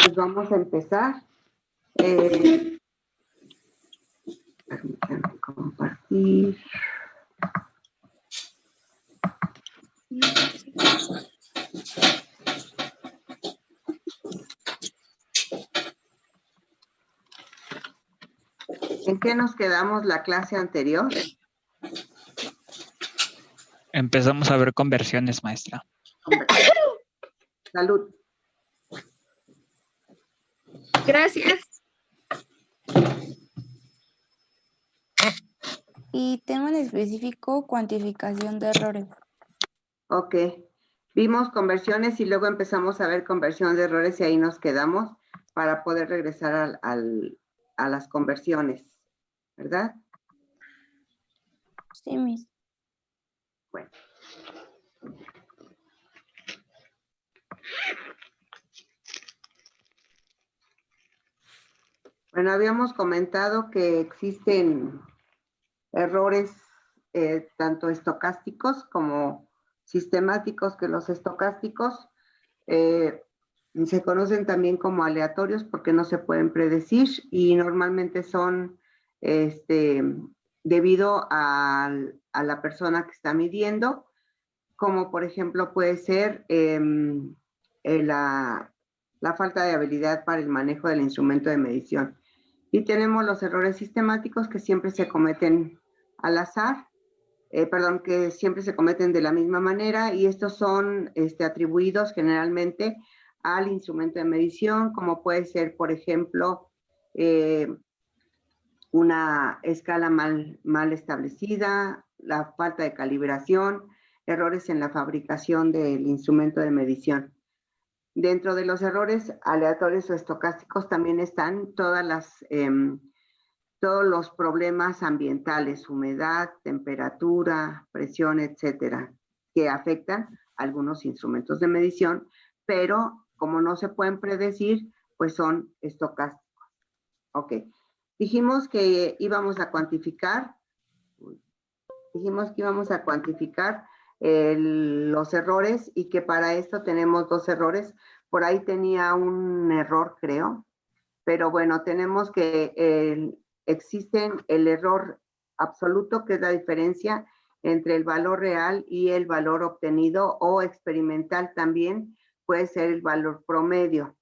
pues vamos a empezar. Permítanme compartir. ¿En qué nos quedamos la clase anterior? Empezamos a ver conversiones, maestra. Salud. Gracias. Y tema en específico, cuantificación de errores. Ok. Vimos conversiones y luego empezamos a ver conversión de errores y ahí nos quedamos para poder regresar a las conversiones, ¿verdad? Sí, mis. Bueno. Bueno, habíamos comentado que existen errores tanto estocásticos como sistemáticos, que los estocásticos se conocen también como aleatorios porque no se pueden predecir y normalmente son debido a la persona que está midiendo, como por ejemplo puede ser la falta de habilidad para el manejo del instrumento de medición. Y tenemos los errores sistemáticos que siempre se cometen al azar, que siempre se cometen de la misma manera y estos son atribuidos generalmente al instrumento de medición, como puede ser, por ejemplo, una escala mal establecida, la falta de calibración, errores en la fabricación del instrumento de medición. Dentro de los errores aleatorios o estocásticos también están todos los problemas ambientales, humedad, temperatura, presión, etcétera, que afectan a algunos instrumentos de medición, pero como no se pueden predecir, pues son estocásticos. Ok. Dijimos que íbamos a cuantificar los errores y que para esto tenemos dos errores. Por ahí tenía un error, creo, pero bueno, tenemos que existen el error absoluto, que es la diferencia entre el valor real y el valor obtenido, o experimental también puede ser el valor promedio.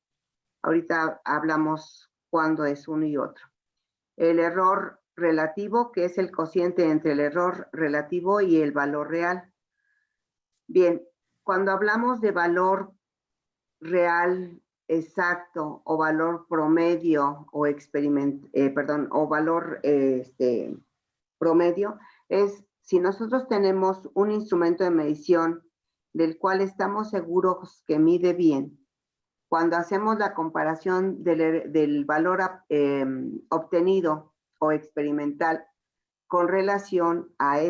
Ahorita hablamos cuándo es uno y otro. El error relativo, que es el cociente entre el error relativo y el valor real. Bien, cuando hablamos de valor real exacto o valor promedio o valor promedio, es si nosotros tenemos un instrumento de medición del cual estamos seguros que mide bien. Cuando hacemos la comparación del valor obtenido o experimental con relación a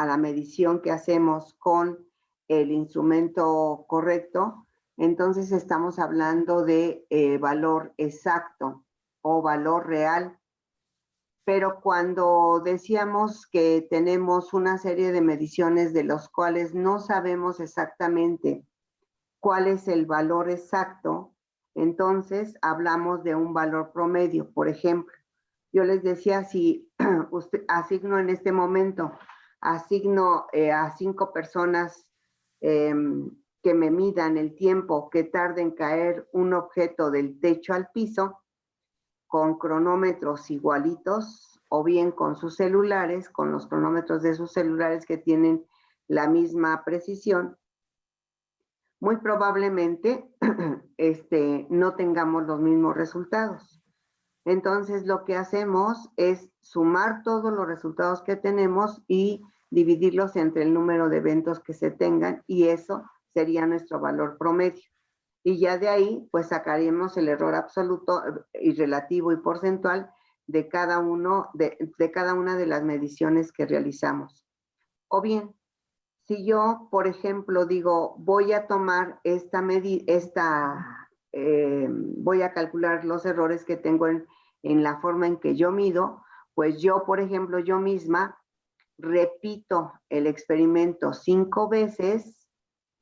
la medición que hacemos con el instrumento correcto, entonces estamos hablando de valor exacto o valor real. Pero cuando decíamos que tenemos una serie de mediciones de los cuales no sabemos exactamente cuál es el valor exacto, entonces hablamos de un valor promedio. Por ejemplo, yo les decía, si asigno en este momento, a 5 personas que me midan el tiempo que tarda en caer un objeto del techo al piso, con cronómetros igualitos, o bien con sus celulares, con los cronómetros de sus celulares que tienen la misma precisión, muy probablemente no tengamos los mismos resultados. Entonces, lo que hacemos es sumar todos los resultados que tenemos y dividirlos entre el número de eventos que se tengan, y eso sería nuestro valor promedio. Y ya de ahí, pues sacaríamos el error absoluto y relativo y porcentual de cada una de las mediciones que realizamos. O bien, si yo, por ejemplo, digo, voy a tomar voy a calcular los errores que tengo en la forma en que yo mido, pues yo, por ejemplo, yo misma repito el experimento 5 veces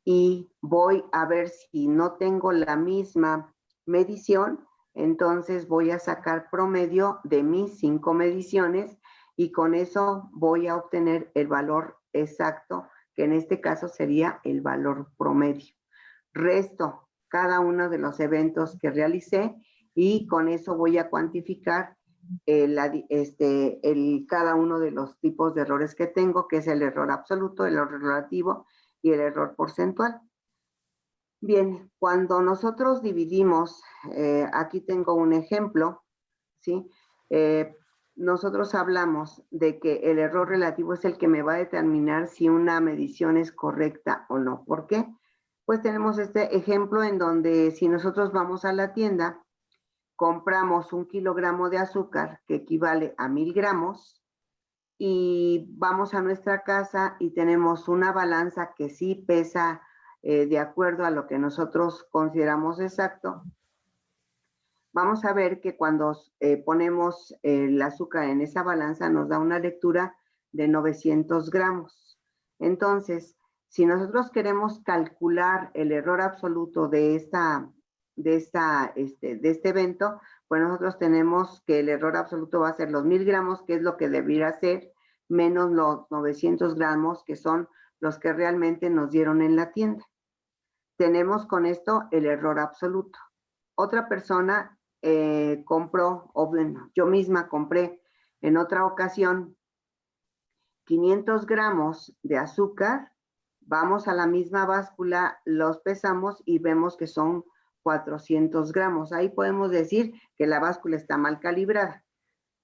y voy a ver si no tengo la misma medición, entonces voy a sacar promedio de mis 5 mediciones y con eso voy a obtener el valor exacto, que en este caso sería el valor promedio. Resto cada uno de los eventos que realicé y con eso voy a cuantificar cada uno de los tipos de errores que tengo, que es el error absoluto, el error relativo y el error porcentual. Bien, cuando nosotros dividimos, aquí tengo un ejemplo, ¿sí? Nosotros hablamos de que el error relativo es el que me va a determinar si una medición es correcta o no. ¿Por qué? Pues tenemos este ejemplo en donde si nosotros vamos a la tienda, compramos 1 kilogramo de azúcar que equivale a 1000 gramos y vamos a nuestra casa y tenemos una balanza que sí pesa de acuerdo a lo que nosotros consideramos exacto. Vamos a ver que cuando ponemos el azúcar en esa balanza nos da una lectura de 900 gramos. Entonces, si nosotros queremos calcular el error absoluto de este evento, pues nosotros tenemos que el error absoluto va a ser los 1000 gramos, que es lo que debería ser, menos los 900 gramos, que son los que realmente nos dieron en la tienda. Tenemos con esto el error absoluto. Otra persona compró, o bueno, yo misma compré en otra ocasión 500 gramos de azúcar, vamos a la misma báscula, los pesamos y vemos que son 400 gramos. Ahí podemos decir que la báscula está mal calibrada,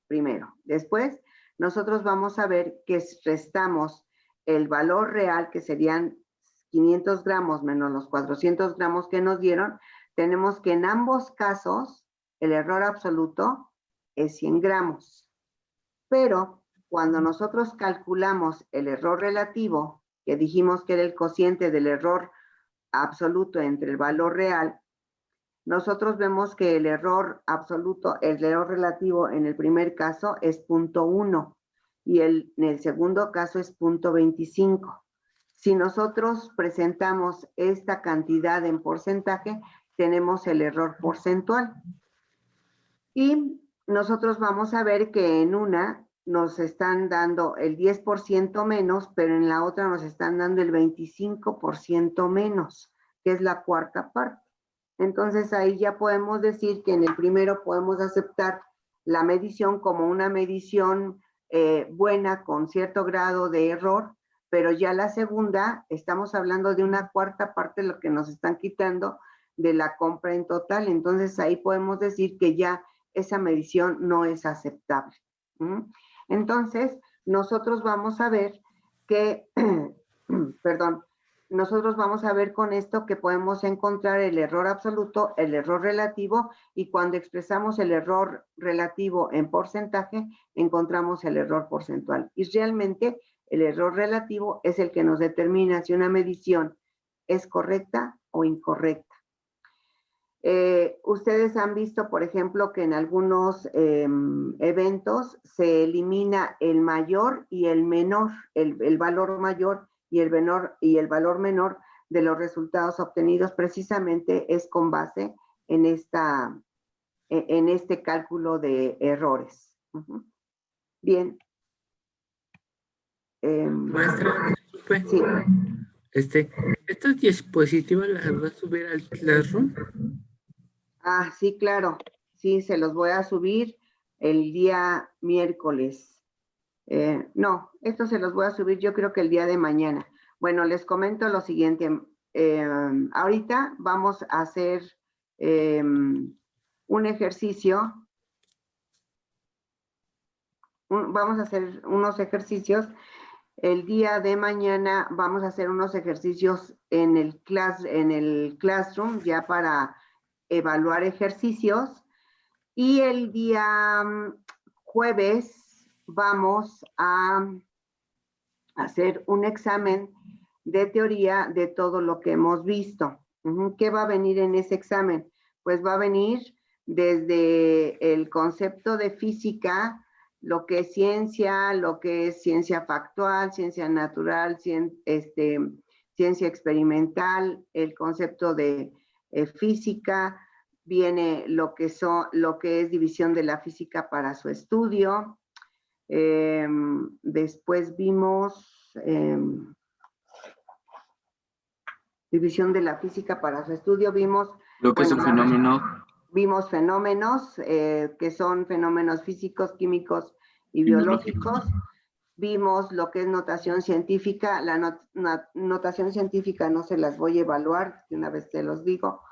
primero. Después, nosotros vamos a ver que restamos el valor real, que serían 500 gramos menos los 400 gramos que nos dieron. Tenemos que en ambos casos, el error absoluto es 100 gramos. Pero cuando nosotros calculamos el error relativo, que dijimos que era el cociente del error absoluto entre el valor real, nosotros vemos que el error absoluto, el error relativo en el primer caso es 0.1 y en el segundo caso es 0.25. Si nosotros presentamos esta cantidad en porcentaje, tenemos el error porcentual. Y nosotros vamos a ver que en una nos están dando el 10% menos, pero en la otra nos están dando el 25% menos, que es la cuarta parte. Entonces ahí ya podemos decir que en el primero podemos aceptar la medición como una medición buena con cierto grado de error, pero ya la segunda estamos hablando de una cuarta parte de lo que nos están quitando de la compra en total. Entonces ahí podemos decir que ya esa medición no es aceptable. Entonces nosotros vamos a ver que, perdón, nosotros vamos a ver con esto que podemos encontrar el error absoluto, el error relativo, y cuando expresamos el error relativo en porcentaje, encontramos el error porcentual. Y realmente el error relativo es el que nos determina si una medición es correcta o incorrecta. Ustedes han visto, por ejemplo, que en algunos eventos se elimina el mayor y el menor, el valor mayor y el valor menor de los resultados obtenidos, precisamente es con base en este cálculo de errores. Bien. Maestra, sí. ¿Estas diapositivas las va a subir al Classroom? Ah, sí, claro. Sí, se los voy a subir el día miércoles. No, esto se los voy a subir yo creo que el día de mañana. Bueno, les comento lo siguiente. Ahorita vamos a hacer un ejercicio. Vamos a hacer unos ejercicios. El día de mañana vamos a hacer unos ejercicios en el Classroom ya para evaluar ejercicios. Y el día jueves vamos a hacer un examen de teoría de todo lo que hemos visto. ¿Qué va a venir en ese examen? Pues va a venir desde el concepto de física, lo que es ciencia, lo que es ciencia factual, ciencia natural, ciencia experimental, el concepto de física, viene lo que es división de la física para su estudio. Después vimos división de la física para su estudio. Vimos Lo que es un fenómeno. Vimos fenómenos que son fenómenos físicos, químicos y biológicos. Vimos lo que es notación científica. La notación científica no se las voy a evaluar, de una vez te los digo,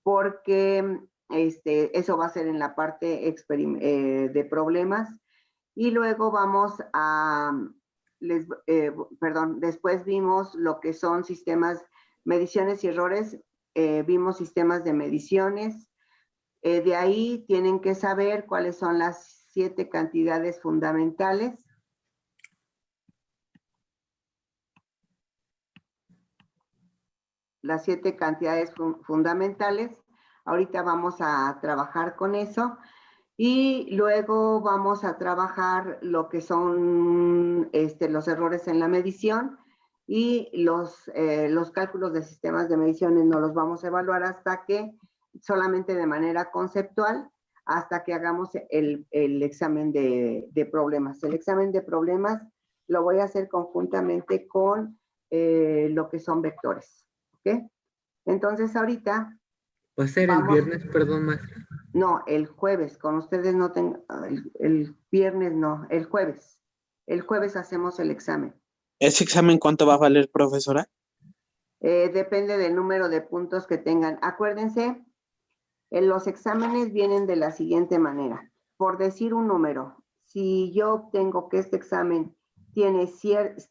porque eso va a ser en la parte de problemas. Y luego vamos a, después vimos lo que son sistemas, mediciones y errores. Vimos sistemas de mediciones. De ahí tienen que saber cuáles son las 7 cantidades fundamentales. Las 7 cantidades fundamentales. Ahorita vamos a trabajar con eso. Y luego vamos a trabajar lo que son los errores en la medición, y los cálculos de sistemas de mediciones no los vamos a evaluar hasta que, solamente de manera conceptual, hasta que hagamos el examen de problemas. El examen de problemas lo voy a hacer conjuntamente con lo que son vectores. ¿Ok? Entonces ahorita... Va a ser el viernes, perdón, maestra. No, el jueves, con ustedes no tengo, el viernes no, el jueves. El jueves hacemos el examen. ¿Ese examen cuánto va a valer, profesora? Depende del número de puntos que tengan. Acuérdense, los exámenes vienen de la siguiente manera. Por decir un número, si yo obtengo que este examen tiene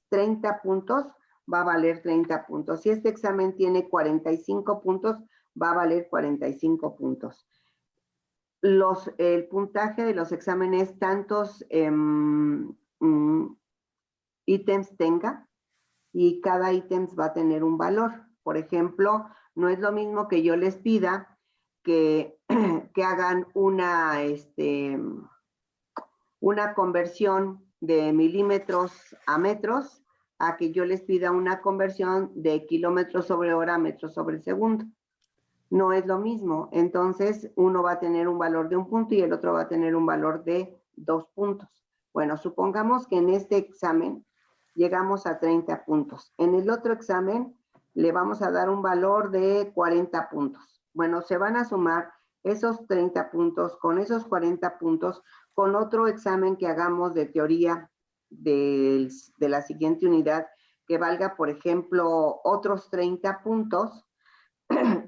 30 puntos, va a valer 30 puntos. Si este examen tiene 45 puntos, va a valer 45 puntos. El puntaje de los exámenes, tantos ítems tenga, y cada ítem va a tener un valor. Por ejemplo, no es lo mismo que yo les pida que hagan una conversión de milímetros a metros, a que yo les pida una conversión de kilómetros sobre hora a metros sobre segundo. No es lo mismo. Entonces, uno va a tener un valor de 1 punto y el otro va a tener un valor de 2 puntos. Bueno, supongamos que en este examen llegamos a 30 puntos. En el otro examen le vamos a dar un valor de 40 puntos. Bueno, se van a sumar esos 30 puntos con esos 40 puntos con otro examen que hagamos de teoría de la siguiente unidad, que valga, por ejemplo, otros 30 puntos,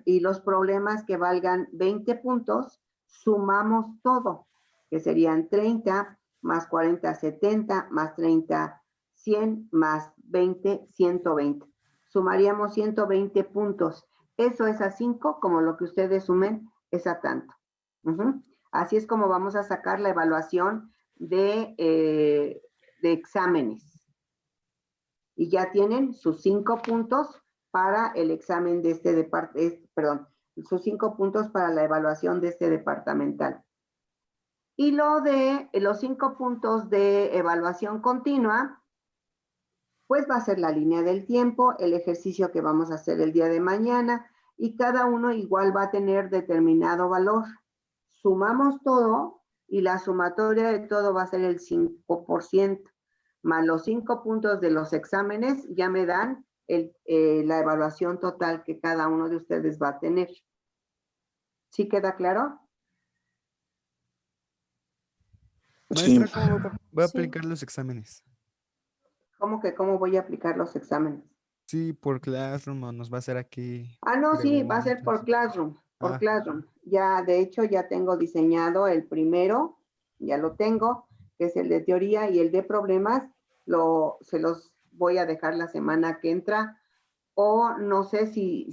y los problemas que valgan 20 puntos, sumamos todo, que serían 30 más 40, 70, más 30, 100, más 20, 120. Sumaríamos 120 puntos. Eso es a 5, como lo que ustedes sumen es a tanto. Así es como vamos a sacar la evaluación de exámenes. Y ya tienen sus 5 puntos para el examen de sus 5 puntos para la evaluación de este departamental. Y lo de los 5 puntos de evaluación continua, pues va a ser la línea del tiempo, el ejercicio que vamos a hacer el día de mañana, y cada uno igual va a tener determinado valor. Sumamos todo y la sumatoria de todo va a ser el 5%, más los 5 puntos de los exámenes ya me dan la evaluación total que cada uno de ustedes va a tener. ¿Sí queda claro? Maestra, ¿cómo va a Sí. aplicar los exámenes? ¿Cómo que cómo voy a aplicar los exámenes? Sí, por Classroom o nos va a hacer aquí. Ah, no, sí, va a ser por preguntas. Classroom, Ah. Classroom. Ya, de hecho, ya tengo diseñado el primero, ya lo tengo, que es el de teoría, y el de problemas, se los voy a dejar la semana que entra, o no sé si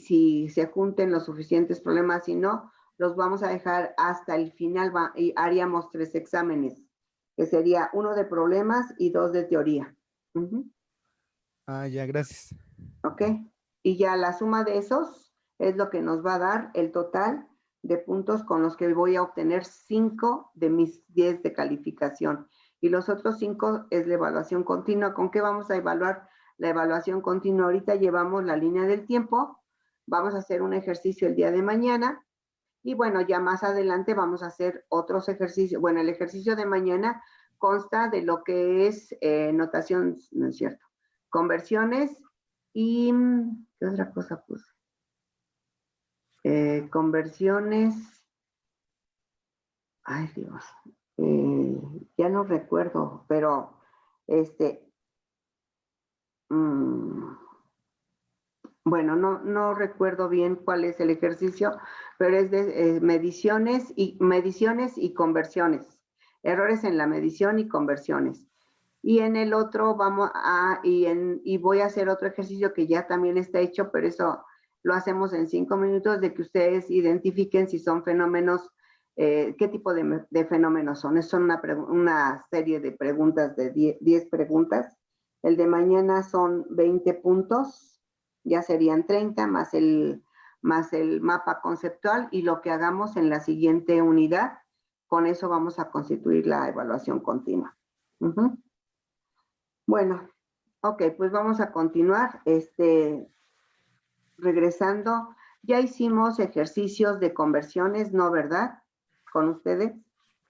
se junten los suficientes problemas. Si no, los vamos a dejar hasta el final, y haríamos 3 exámenes, que sería 1 de problemas y 2 de teoría. Ah, ya, gracias. ¿Ok? Y ya la suma de esos es lo que nos va a dar el total de puntos con los que voy a obtener 5 de mis 10 de calificación. Y los otros 5 es la evaluación continua. ¿Con qué vamos a evaluar la evaluación continua? Ahorita llevamos la línea del tiempo. Vamos a hacer un ejercicio el día de mañana Y bueno, ya más adelante vamos a hacer otros ejercicios. Bueno, el ejercicio de mañana consta de lo que es notación, no es cierto, conversiones y, ¿qué otra cosa puse? Conversiones, ay Dios, ya no recuerdo, pero bueno, no recuerdo bien cuál es el ejercicio, pero es de mediciones y conversiones. Errores en la medición y conversiones. Y en el otro y voy a hacer otro ejercicio que ya también está hecho, pero eso lo hacemos en 5 minutos, de que ustedes identifiquen si son fenómenos, qué tipo de fenómenos son. Es una serie de preguntas, de 10 preguntas. El de mañana son 20 puntos, ya serían 30 más el mapa conceptual, y lo que hagamos en la siguiente unidad, con eso vamos a constituir la evaluación continua. Bueno, ok, pues vamos a continuar. Regresando, ya hicimos ejercicios de conversiones, ¿no, verdad? ¿Con ustedes?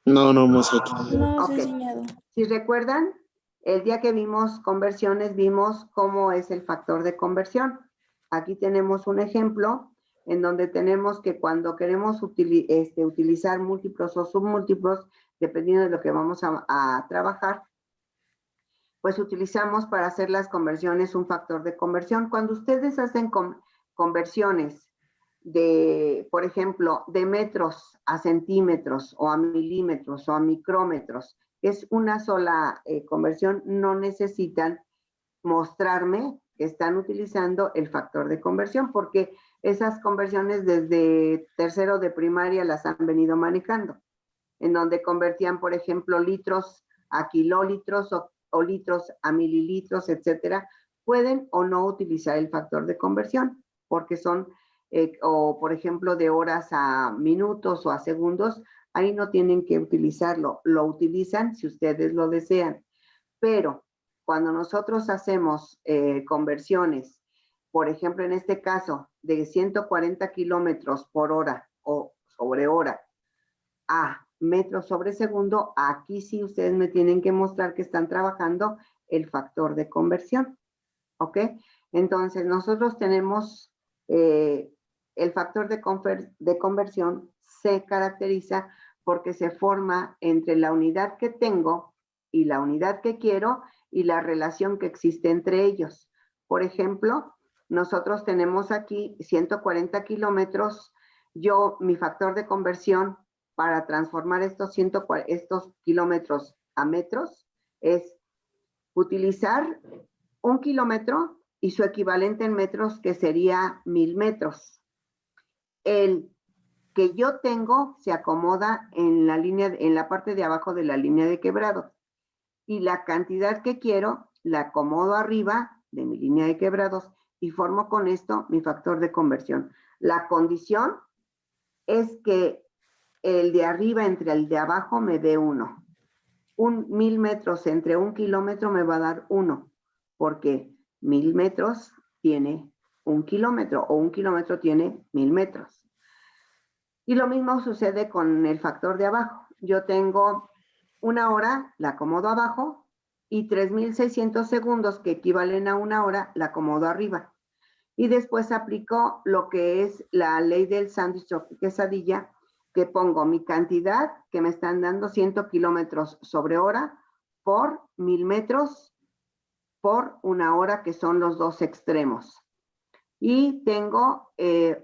No, no hemos hecho. No nos ha Ok. enseñado. Si recuerdan, el día que vimos conversiones, vimos cómo es el factor de conversión. Aquí tenemos un ejemplo en donde tenemos que cuando queremos utilizar múltiplos o submúltiplos, dependiendo de lo que vamos a trabajar, pues utilizamos para hacer las conversiones un factor de conversión. Cuando ustedes hacen conversiones de, por ejemplo, de metros a centímetros o a milímetros o a micrómetros, es una sola conversión, no necesitan mostrarme que están utilizando el factor de conversión, porque esas conversiones desde tercero de primaria las han venido manejando, en donde convertían, por ejemplo, litros a kilolitros o litros a mililitros, etcétera. Pueden o no utilizar el factor de conversión, porque son, o por ejemplo, de horas a minutos o a segundos, ahí no tienen que utilizarlo. Lo utilizan si ustedes lo desean. Pero cuando nosotros hacemos conversiones, por ejemplo, en este caso, de 140 kilómetros por hora o sobre hora a metros sobre segundo, aquí sí ustedes me tienen que mostrar que están trabajando el factor de conversión. ¿Ok? Entonces, nosotros tenemos el factor de conversión se caracteriza porque se forma entre la unidad que tengo y la unidad que quiero y la relación que existe entre ellos. Por ejemplo, nosotros tenemos aquí 140 kilómetros. Mi factor de conversión para transformar estos kilómetros a metros es utilizar 1 kilómetro y su equivalente en metros, que sería 1000 metros. El que yo tengo se acomoda en la parte de abajo de la línea de quebrado, y la cantidad que quiero la acomodo arriba de mi línea de quebrados y formo con esto mi factor de conversión. La condición es que el de arriba entre el de abajo me dé 1. 1000 metros entre 1 kilómetro me va a dar 1, porque 1000 metros tiene 1 kilómetro o 1 kilómetro tiene 1000 metros. Y lo mismo sucede con el factor de abajo. Yo tengo 1 hora, la acomodo abajo, y 3600 segundos, que equivalen a 1 hora, la acomodo arriba. Y después aplico lo que es la ley del sándwich o quesadilla, que pongo mi cantidad, que me están dando 100 kilómetros sobre hora, por 1000 metros, por 1 hora, que son los dos extremos. Y tengo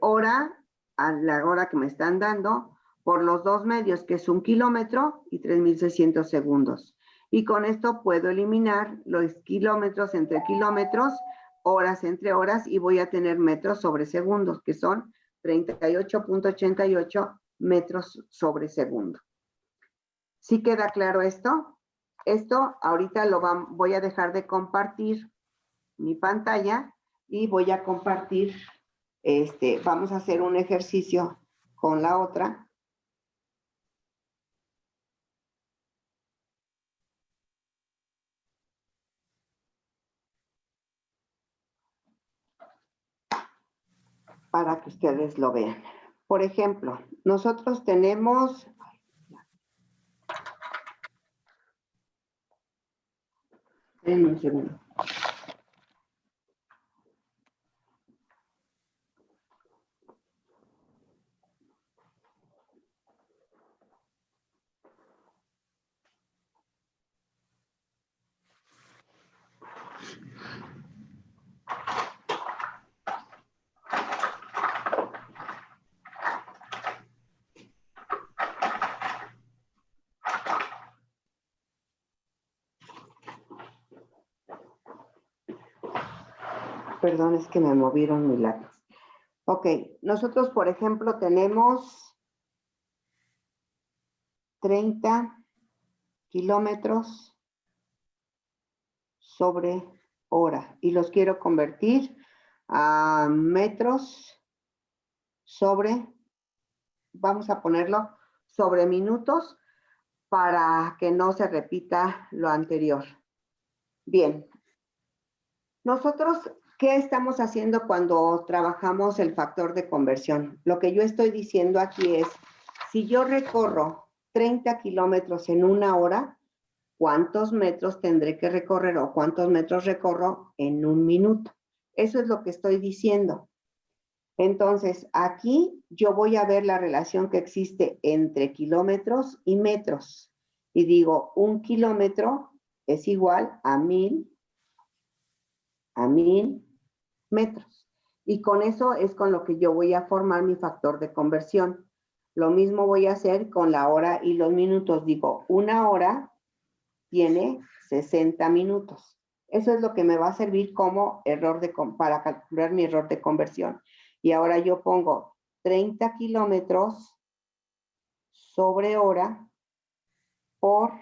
hora, a la hora que me están dando, por los dos medios, que es 1 kilómetro y 3600 segundos. Y con esto puedo eliminar los kilómetros entre kilómetros, horas entre horas, y voy a tener metros sobre segundos, que son 38.88 metros sobre segundo. ¿Sí queda claro esto? Esto ahorita voy a dejar de compartir mi pantalla y voy a compartir, vamos a hacer un ejercicio con la otra. Para que ustedes lo vean. Por ejemplo, nosotros tenemos... Espérenme un segundo. Perdón, es que me movieron mi lápiz. Ok, nosotros, por ejemplo, tenemos 30 kilómetros sobre hora y los quiero convertir a metros sobre, vamos a ponerlo, sobre minutos para que no se repita lo anterior. Bien, nosotros, ¿qué estamos haciendo cuando trabajamos el factor de conversión? Lo que yo estoy diciendo aquí es, si yo recorro 30 kilómetros en una hora, ¿cuántos metros tendré que recorrer o cuántos metros recorro en un minuto? Eso es lo que estoy diciendo. Entonces, aquí yo voy a ver la relación que existe entre kilómetros y metros. Y digo, 1 kilómetro es igual a 1000 metros. Y con eso es con lo que yo voy a formar mi factor de conversión. Lo mismo voy a hacer con la hora y los minutos. Digo, 1 hora tiene 60 minutos. Eso es lo que me va a servir como para calcular mi error de conversión. Y ahora yo pongo 30 kilómetros sobre hora por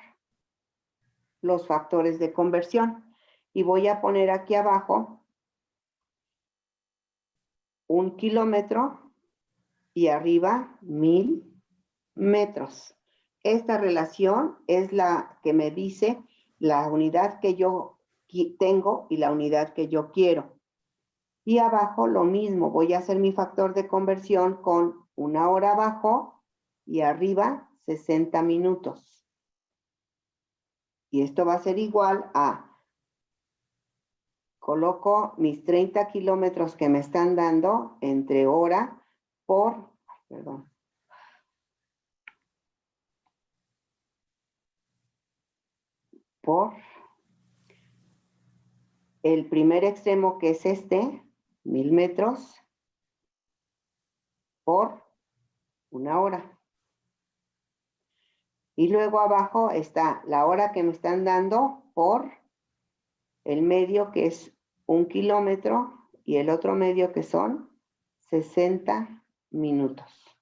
los factores de conversión. Y voy a poner aquí abajo 1 kilómetro y arriba 1000 metros. Esta relación es la que me dice la unidad que yo tengo y la unidad que yo quiero. Y abajo lo mismo, voy a hacer mi factor de conversión con 1 hora abajo y arriba 60 minutos. Y esto va a ser igual a, coloco mis 30 kilómetros que me están dando entre hora por, perdón, por el primer extremo que es este, 1000 metros, por 1 hora. Y luego abajo está la hora que me están dando por el medio que es 1 kilómetro y el otro medio que son 60 minutos.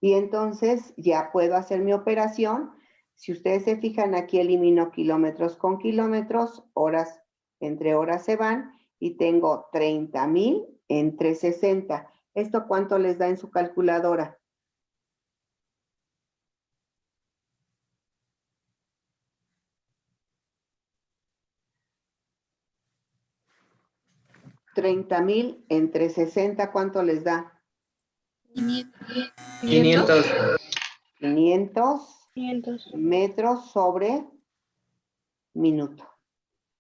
Y entonces ya puedo hacer mi operación. Si ustedes se fijan, aquí elimino kilómetros con kilómetros, horas entre horas se van y tengo 30,000 entre 60. ¿Esto cuánto les da en su calculadora? $30,000 entre 60, ¿cuánto les da? 500. 500 metros sobre minuto.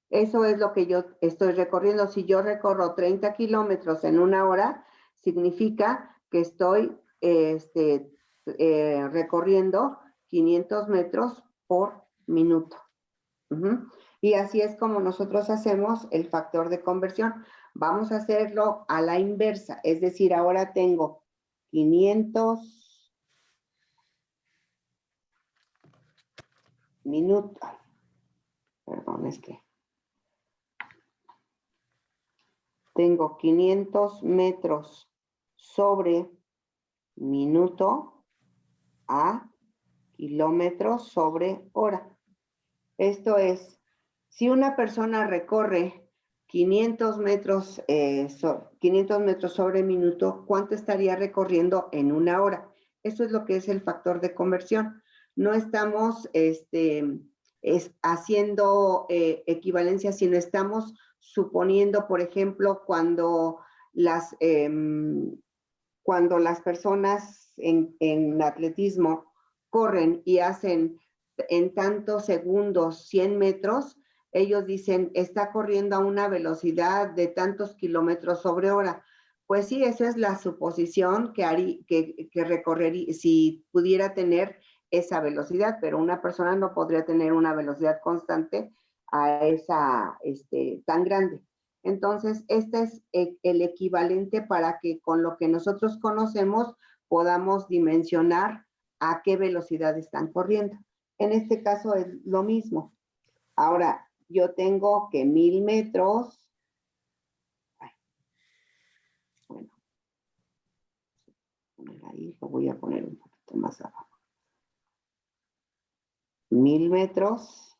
Eso es lo que yo estoy recorriendo. Si yo recorro 30 kilómetros en 1 hora, significa que estoy recorriendo 500 metros por minuto. Y así es como nosotros hacemos el factor de conversión. Vamos a hacerlo a la inversa. Es decir, ahora tengo 500 minutos. Perdón, es que tengo 500 metros sobre minuto a kilómetros sobre hora. Esto es, si una persona recorre 500 metros sobre minuto, ¿cuánto estaría recorriendo en 1 hora? Eso es lo que es el factor de conversión. No estamos haciendo equivalencia, sino estamos suponiendo, por ejemplo, cuando cuando las personas en atletismo corren y hacen en tantos segundos 100 metros, ellos dicen, está corriendo a una velocidad de tantos kilómetros sobre hora. Pues sí, esa es la suposición que recorrería, si pudiera tener esa velocidad, pero una persona no podría tener una velocidad constante a esa tan grande. Entonces, este es el equivalente para que con lo que nosotros conocemos podamos dimensionar a qué velocidad están corriendo. En este caso es lo mismo. Ahora, yo tengo que 1000 metros. Bueno, ahí lo voy a poner un poquito más abajo. 1000 metros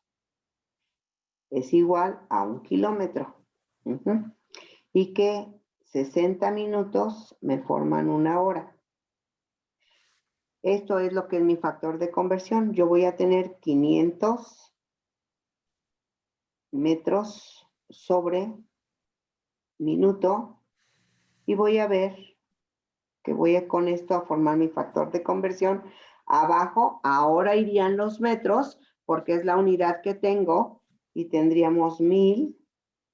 es igual a 1 kilómetro. Y que 60 minutos me forman 1 hora. Esto es lo que es mi factor de conversión. Yo voy a tener 500 metros sobre minuto y voy a ver que voy con esto a formar mi factor de conversión. Abajo ahora irían los metros porque es la unidad que tengo y tendríamos 1000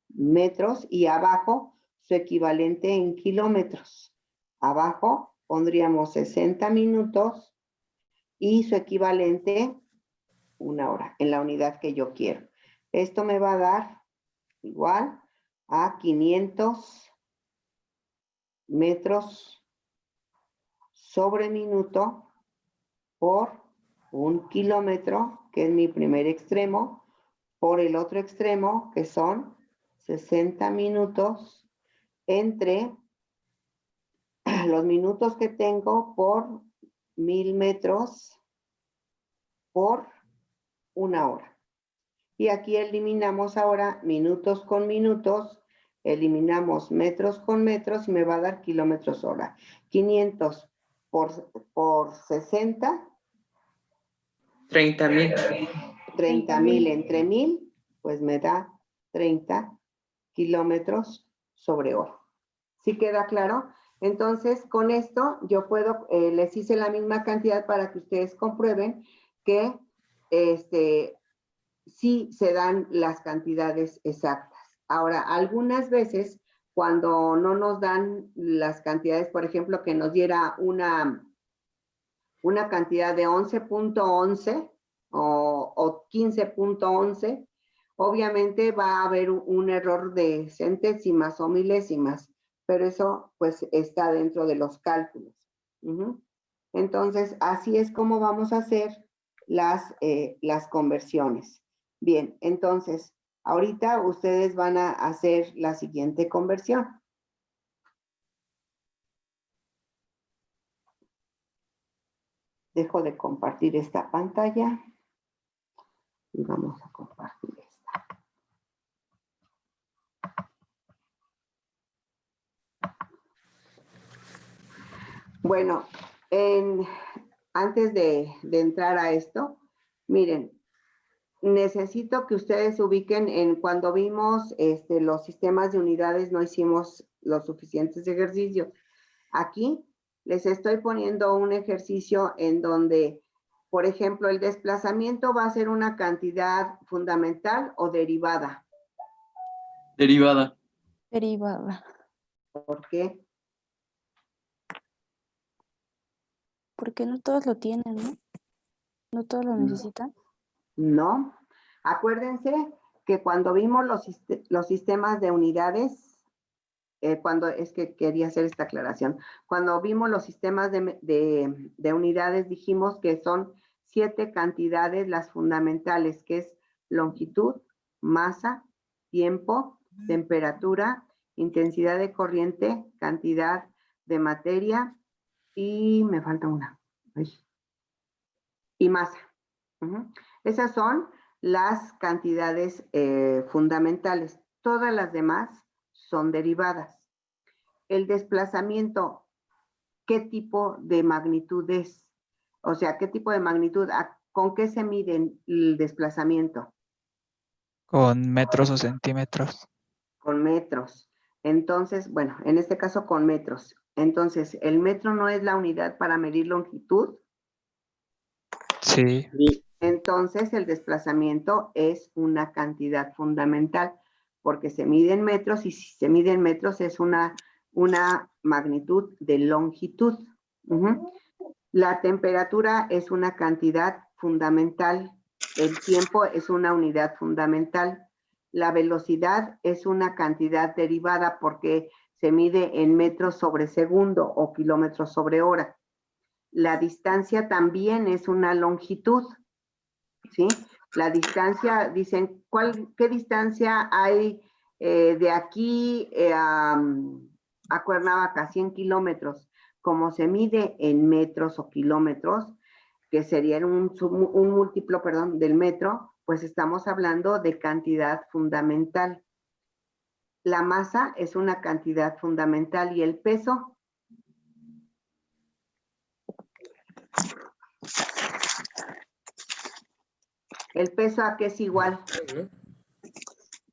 metros y abajo su equivalente en kilómetros. Abajo pondríamos 60 minutos y su equivalente 1 hora en la unidad que yo quiero. Esto me va a dar igual a 500 metros sobre minuto por 1 kilómetro, que es mi primer extremo, por el otro extremo, que son 60 minutos entre los minutos que tengo por 1000 metros por 1 hora. Y aquí eliminamos ahora minutos con minutos, eliminamos metros con metros y me va a dar kilómetros hora. 500 por 60. 30,000. 30,000 entre 1000, pues me da 30 kilómetros sobre hora. ¿Sí queda claro? Entonces, con esto yo puedo, les hice la misma cantidad para que ustedes comprueben que sí se dan las cantidades exactas. Ahora, algunas veces, cuando no nos dan las cantidades, por ejemplo, que nos diera una cantidad de 11.11 o 15.11, obviamente va a haber un error de centésimas o milésimas, pero eso pues está dentro de los cálculos. Entonces, así es como vamos a hacer las conversiones. Bien, entonces, ahorita ustedes van a hacer la siguiente conversión. Dejo de compartir esta pantalla y vamos a compartir esta. Bueno, antes de entrar a esto, miren, necesito que ustedes ubiquen en cuando vimos los sistemas de unidades, no hicimos los suficientes ejercicios. Aquí les estoy poniendo un ejercicio en donde, por ejemplo, el desplazamiento va a ser una cantidad fundamental o derivada. Derivada. Derivada. ¿Por qué? Porque no todos lo tienen, ¿no? No todos lo necesitan. No. Acuérdense que cuando vimos los sistemas de unidades, es que quería hacer esta aclaración. Cuando vimos los sistemas de unidades, dijimos que son 7 cantidades las fundamentales, que es longitud, masa, tiempo, temperatura, intensidad de corriente, cantidad de materia y me falta una. Y masa. Esas son las cantidades fundamentales. Todas las demás son derivadas. El desplazamiento, ¿qué tipo de magnitud es? O sea, ¿qué tipo de magnitud? ¿Con qué se mide el desplazamiento? Con metros o centímetros. Con metros. Entonces, bueno, en este caso con metros. Entonces, ¿el metro no es la unidad para medir longitud? Sí. Entonces, el desplazamiento es una cantidad fundamental, porque se mide en metros, y si se mide en metros es una magnitud de longitud. La temperatura es una cantidad fundamental. El tiempo es una unidad fundamental. La velocidad es una cantidad derivada porque se mide en metros sobre segundo o kilómetros sobre hora. La distancia también es una longitud, ¿sí? La distancia, dicen, ¿qué distancia hay de aquí a Cuernavaca? 100 kilómetros. Como se mide en metros o kilómetros, que serían un múltiplo, perdón, del metro, pues estamos hablando de cantidad fundamental. La masa es una cantidad fundamental y el peso. ¿El peso a qué es igual?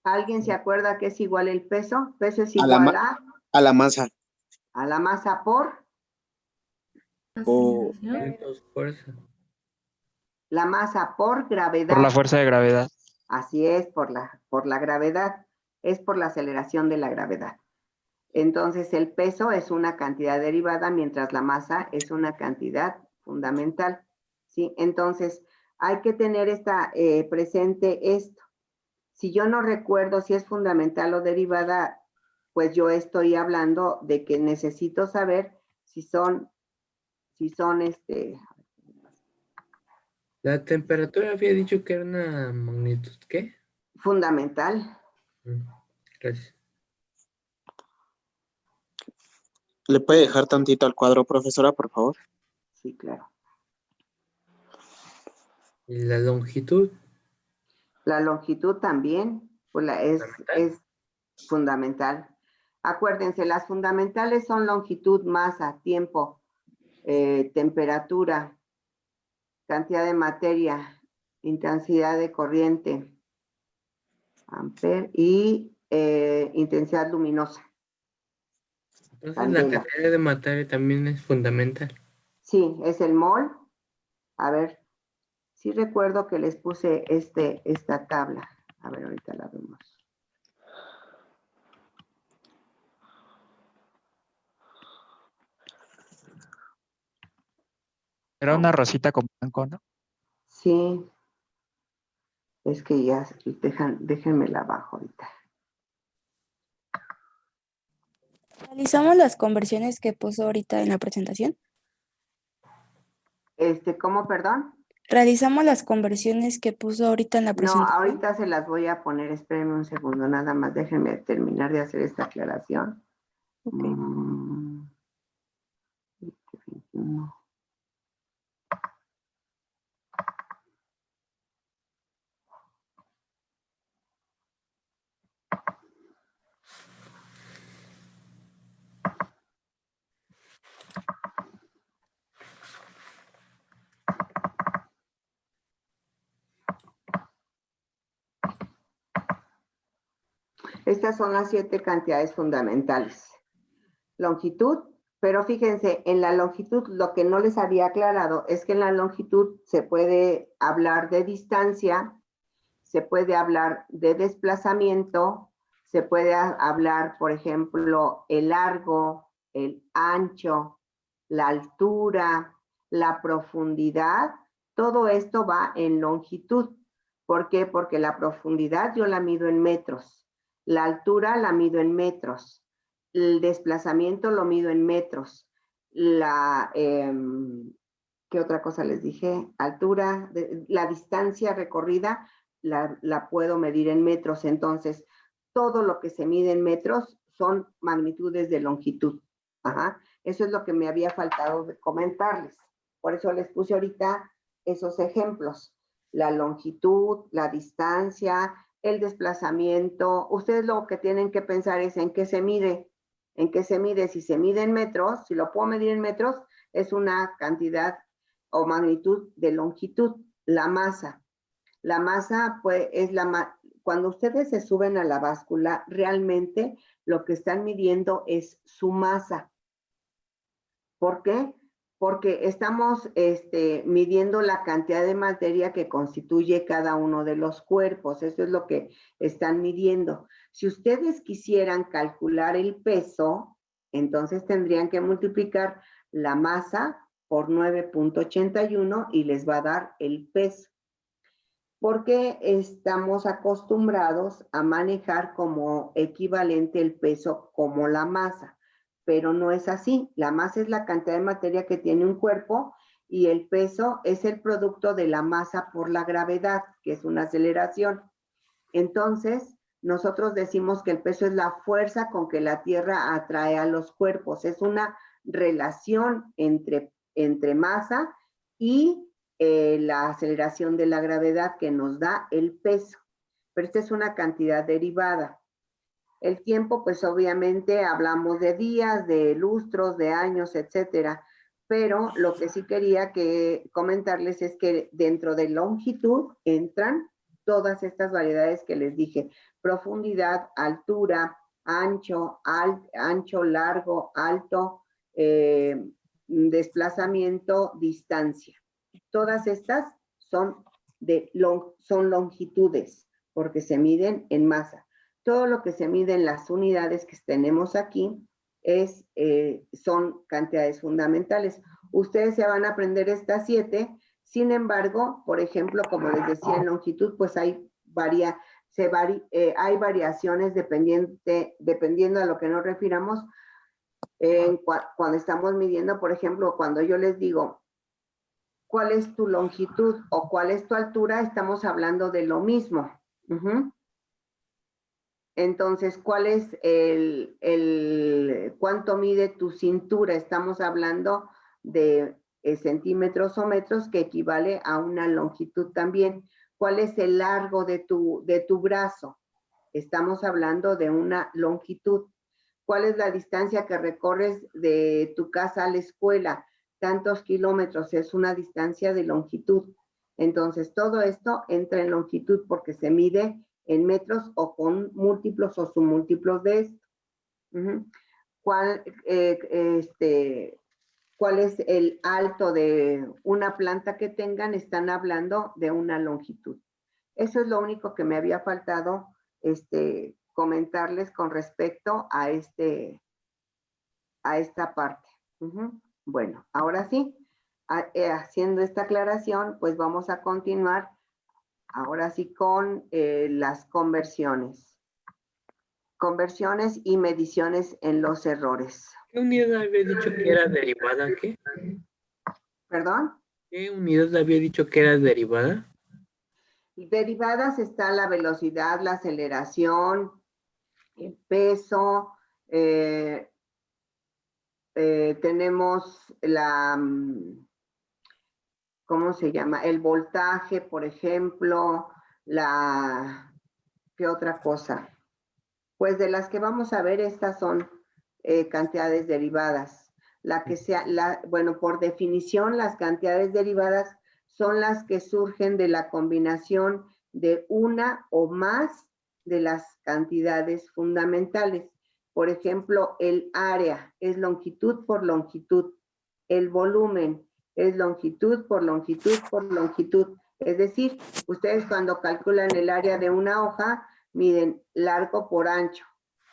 ¿Alguien se acuerda a qué es igual el peso? Peso es igual a la masa. A la masa por O Fuerza. la masa por gravedad. Por la fuerza de gravedad. Así es, por la gravedad. Es por la aceleración de la gravedad. Entonces, el peso es una cantidad derivada, mientras la masa es una cantidad fundamental. ¿Sí? Entonces, hay que tener presente esto. Si yo no recuerdo si es fundamental o derivada, pues yo estoy hablando de que necesito saber si son La temperatura había dicho que era una magnitud, ¿qué? fundamental. Gracias. ¿Le puede dejar tantito al cuadro, profesora, por favor? Sí, claro. ¿Y la longitud? La longitud también pues es fundamental. Acuérdense, las fundamentales son longitud, masa, tiempo, temperatura, cantidad de materia, intensidad de corriente, amper y intensidad luminosa. Entonces la cantidad de materia también es fundamental. Sí, es el mol. A ver, sí recuerdo que les puse esta tabla. A ver, ahorita la vemos. Era una rosita con blanco, ¿no? Sí. Es que ya, déjenmela abajo ahorita. ¿Realizamos las conversiones que puso ahorita en la presentación? ¿Cómo, perdón? ¿Realizamos las conversiones que puso ahorita en la No, presentación? ahorita se las voy a poner, espérenme un segundo, nada más, déjenme terminar de hacer esta aclaración. Okay. 21. Estas son las 7 cantidades fundamentales. Longitud, pero fíjense, en la longitud lo que no les había aclarado es que en la longitud se puede hablar de distancia, se puede hablar de desplazamiento, se puede hablar, por ejemplo, el largo, el ancho, la altura, la profundidad. Todo esto va en longitud. ¿Por qué? Porque la profundidad yo la mido en metros. La altura la mido en metros. El desplazamiento lo mido en metros. ¿Qué otra cosa les dije? Altura, la distancia recorrida la puedo medir en metros. Entonces, todo lo que se mide en metros son magnitudes de longitud. Ajá. Eso es lo que me había faltado de comentarles. Por eso les puse ahorita esos ejemplos. La longitud, la distancia, el desplazamiento. Ustedes lo que tienen que pensar es en qué se mide. En qué se mide. Si se mide en metros, si lo puedo medir en metros, es una cantidad o magnitud de longitud. La masa. La masa pues, es cuando ustedes se suben a la báscula, realmente lo que están midiendo es su masa. ¿Por qué? Porque estamos midiendo la cantidad de materia que constituye cada uno de los cuerpos. Eso es lo que están midiendo. Si ustedes quisieran calcular el peso, entonces tendrían que multiplicar la masa por 9.81 y les va a dar el peso. Porque estamos acostumbrados a manejar como equivalente el peso como la masa, pero no es así. La masa es la cantidad de materia que tiene un cuerpo y el peso es el producto de la masa por la gravedad, que es una aceleración. Entonces, nosotros decimos que el peso es la fuerza con que la Tierra atrae a los cuerpos. Es una relación entre masa y la aceleración de la gravedad que nos da el peso. Pero esta es una cantidad derivada. El tiempo, pues obviamente hablamos de días, de lustros, de años, etcétera. Pero lo que sí quería comentarles es que dentro de longitud entran todas estas variedades que les dije. Profundidad, altura, ancho, largo, alto, desplazamiento, distancia. Todas estas son longitudes porque se miden en masa. Todo lo que se mide en las unidades que tenemos aquí son cantidades fundamentales. Ustedes se van a aprender estas 7. Sin embargo, por ejemplo, como les decía en longitud, pues hay variaciones dependiendo a lo que nos refiramos. Cuando estamos midiendo, por ejemplo, cuando yo les digo cuál es tu longitud o cuál es tu altura, estamos hablando de lo mismo. Entonces, ¿cuál es cuánto mide tu cintura? Estamos hablando de centímetros o metros, que equivale a una longitud también. ¿Cuál es el largo de tu brazo? Estamos hablando de una longitud. ¿Cuál es la distancia que recorres de tu casa a la escuela? Tantos kilómetros, es una distancia de longitud. Entonces, todo esto entra en longitud porque se mide en metros o con múltiplos o submúltiplos de esto. ¿Cuál es el alto de una planta que tengan? Están hablando de una longitud. Eso es lo único que me había faltado comentarles con respecto a esta parte. Bueno, ahora sí, haciendo esta aclaración, pues vamos a continuar ahora sí con las conversiones. Conversiones y mediciones en los errores. ¿Qué unidad había dicho que era derivada? ¿Qué? ¿Perdón? ¿Qué unidad había dicho que era derivada? Derivadas está la velocidad, la aceleración, el peso, tenemos ¿cómo se llama? El voltaje, por ejemplo, ¿qué otra cosa? Pues de las que vamos a ver, estas son cantidades derivadas. Bueno, por definición, las cantidades derivadas son las que surgen de la combinación de una o más de las cantidades fundamentales. Por ejemplo, el área es longitud por longitud. El volumen es longitud por longitud por longitud. Es decir, ustedes cuando calculan el área de una hoja, miden largo por ancho.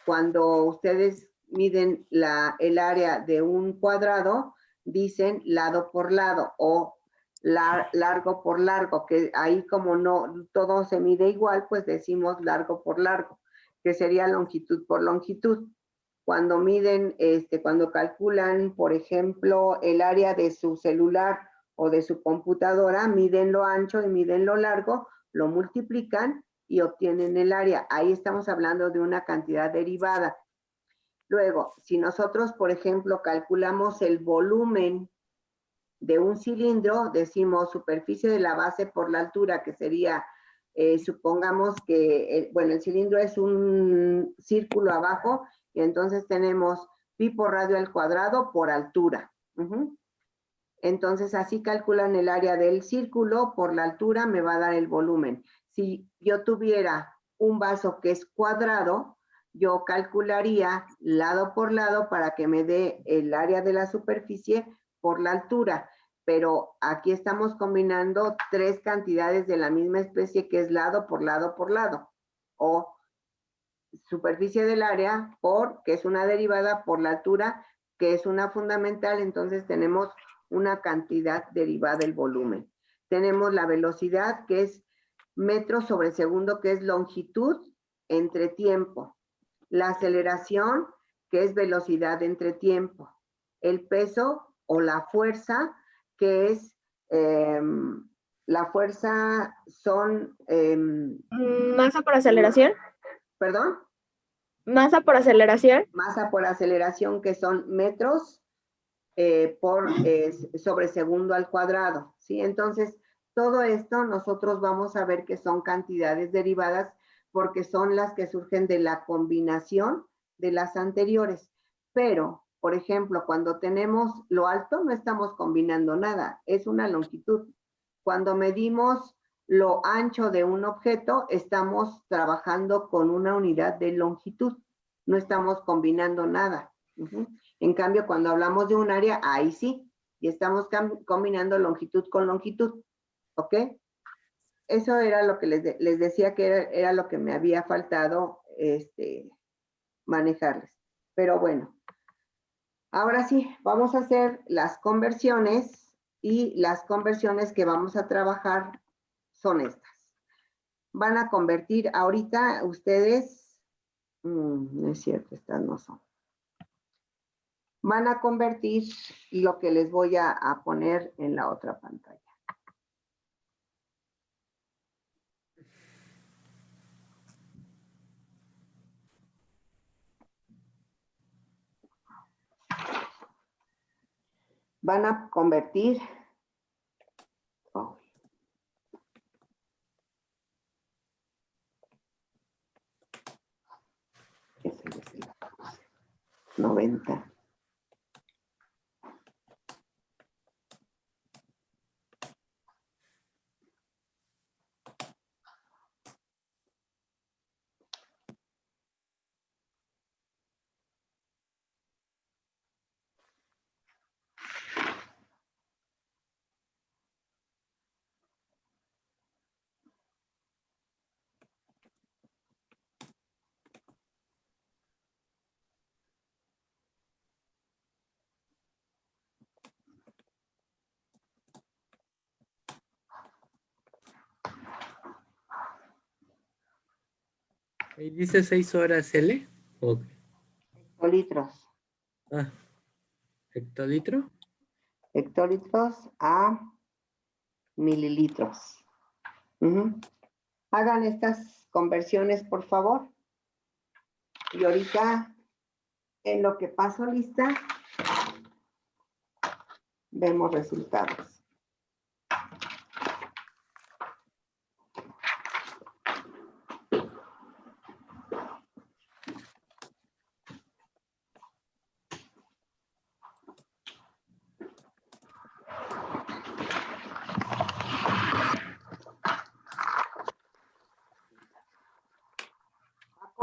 Cuando ustedes miden el área de un cuadrado, dicen lado por lado o largo por largo, que ahí como no todo se mide igual, pues decimos largo por largo, que sería longitud por longitud. Cuando miden, cuando calculan, por ejemplo, el área de su celular o de su computadora, miden lo ancho y miden lo largo, lo multiplican y obtienen el área. Ahí estamos hablando de una cantidad derivada. Luego, si nosotros, por ejemplo, calculamos el volumen de un cilindro, decimos superficie de la base por la altura, que sería, supongamos que, el cilindro es un círculo abajo, y entonces tenemos pi por radio al cuadrado por altura. Entonces, así calculan el área del círculo por la altura, me va a dar el volumen. Si yo tuviera un vaso que es cuadrado, yo calcularía lado por lado para que me dé el área de la superficie por la altura. Pero aquí estamos combinando tres cantidades de la misma especie, que es lado por lado por lado. O superficie del área por, que es una derivada, por la altura, que es una fundamental. Entonces tenemos una cantidad derivada del volumen. Tenemos la velocidad, que es metros sobre segundo, que es longitud entre tiempo. La aceleración, que es velocidad entre tiempo. El peso o la fuerza, que es, la fuerza son... Masa por aceleración. ¿Perdón? Masa por aceleración. Masa por aceleración, que son metros sobre segundo al cuadrado, ¿sí? Entonces, todo esto nosotros vamos a ver que son cantidades derivadas porque son las que surgen de la combinación de las anteriores. Pero, por ejemplo, cuando tenemos lo alto, no estamos combinando nada, es una longitud. Cuando medimos lo ancho de un objeto, estamos trabajando con una unidad de longitud, no estamos combinando nada. En cambio, cuando hablamos de un área, ahí sí, y estamos combinando longitud con longitud, ¿ok? Eso era lo que les decía que era lo que me había faltado manejarles. Pero bueno, ahora sí, vamos a hacer las conversiones, y las conversiones que vamos a trabajar son estas. Van a convertir ahorita ustedes, no es cierto, estas no son. Van a convertir lo que les voy a poner en la otra pantalla. Van a convertir. Oh. Ese es el 90. Ahí dice 6 horas L. Okay. Hectolitros. Ah, hectolitro. Hectolitros a mililitros. Hagan estas conversiones, por favor. Y ahorita, en lo que paso lista, vemos resultados.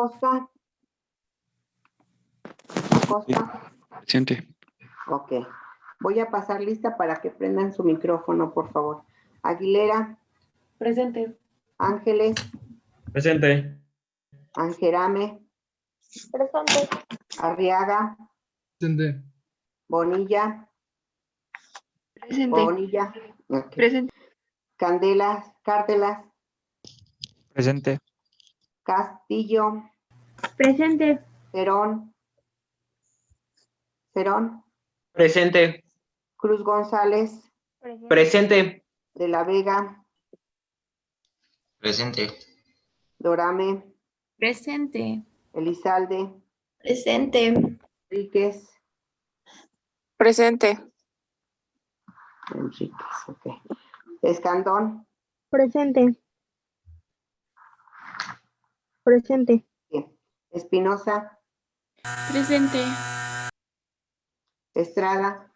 Acosta. Acosta. Presente. Ok. Voy a pasar lista para que prendan su micrófono, por favor. Aguilera. Presente. Ángeles. Presente. Angerame. Presente. Arriaga. Presente. Bonilla. Presente. Bonilla. Ok. Presente. Candelas. Cárdelas. Presente. Castillo. Presente. Cerón. Cerón. Presente. Cruz González. Presente. De la Vega. Presente. Dorame. Presente. Elizalde. Presente. Enríquez. Presente. Enríquez, ok. Escandón. Presente. Presente. Bien. Espinosa. Presente. Estrada.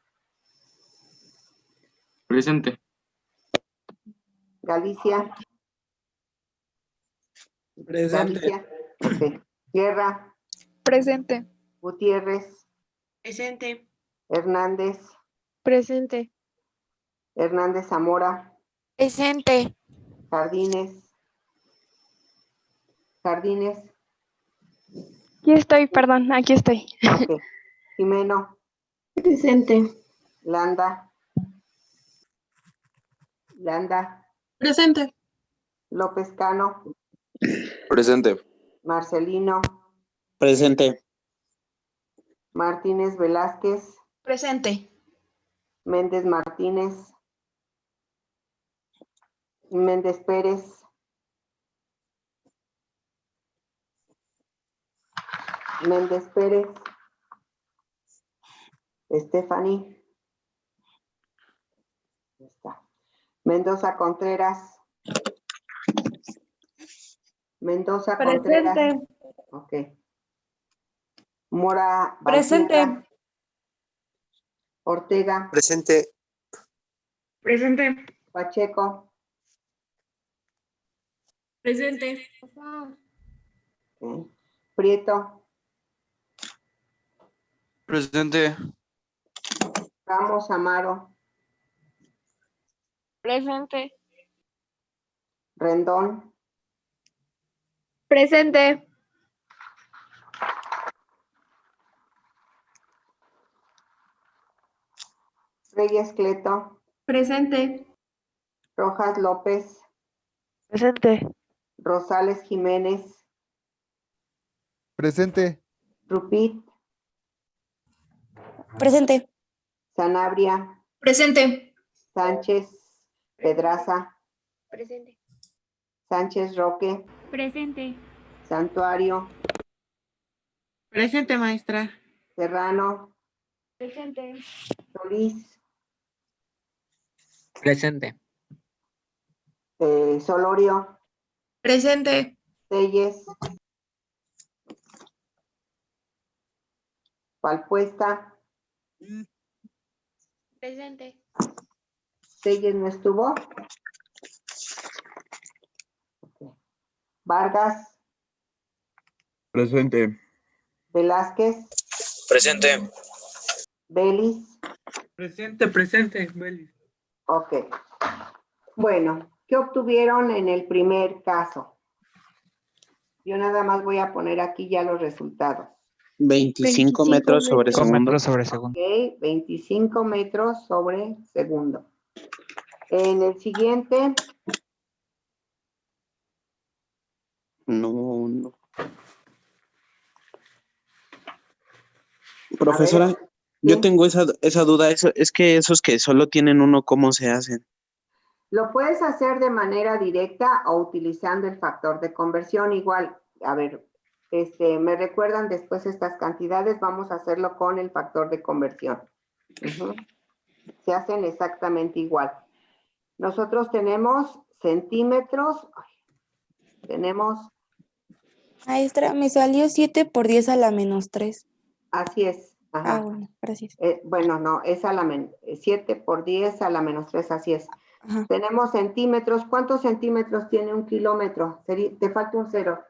Presente. Galicia. Presente. Galicia. Ok. Guerra. Presente. Gutiérrez, Presente. Hernández, Presente. Hernández Zamora, Presente. Jardines, Jardines, Aquí estoy, perdón, aquí estoy. ok. Jimeno, Presente. Landa, Presente. López Cano, Presente. Marcelino, Presente. Martínez Velázquez, Presente. Méndez Martínez, Méndez Pérez, Méndez Pérez, Stephanie, ahí está. Mendoza Contreras, Mendoza Contreras, Presente. ok. Mora Presente. Valtierra, Ortega, Presente. Presente. Pacheco, Presente. ok. Prieto, Presente. Ramos Amaro, Presente. Rendón, Presente. Reyes Cleto, Presente. Rojas López, Presente. Rosales Jiménez, Presente. Rupit, Presente. Sanabria, Presente. Sánchez, Pedraza, Presente. Sánchez Roque, Presente. Santuario, Presente, maestra. Serrano, Presente. Solís, Presente. Solorio, Presente. Telles, Palpuesta, Presente. Telles no estuvo. Ok. Vargas, Presente. Velázquez, Presente. Belis, Presente, Belis. ok. Bueno, ¿qué obtuvieron en el primer caso? Yo nada más voy a poner aquí ya los resultados. 25 metros sobre 25 segundo. metros sobre segundo. Ok, 25 metros sobre segundo. En el siguiente, No. Profesora, sí. yo tengo esa duda. Es que esos que solo tienen uno, ¿cómo se hacen? Lo puedes hacer de manera directa o utilizando el factor de conversión. Igual, a ver, me recuerdan después estas cantidades, vamos a hacerlo con el factor de conversión. Ujú. Se hacen exactamente igual. Nosotros tenemos centímetros, tenemos, Maestra, me salió 7 por 10 a la menos 3. así es. Ajá. Bueno, gracias. Bueno, no, es a la 7 por 10 a la menos 3, así es. Ajá. Tenemos centímetros. ¿Cuántos centímetros tiene un kilómetro? Te falta un cero.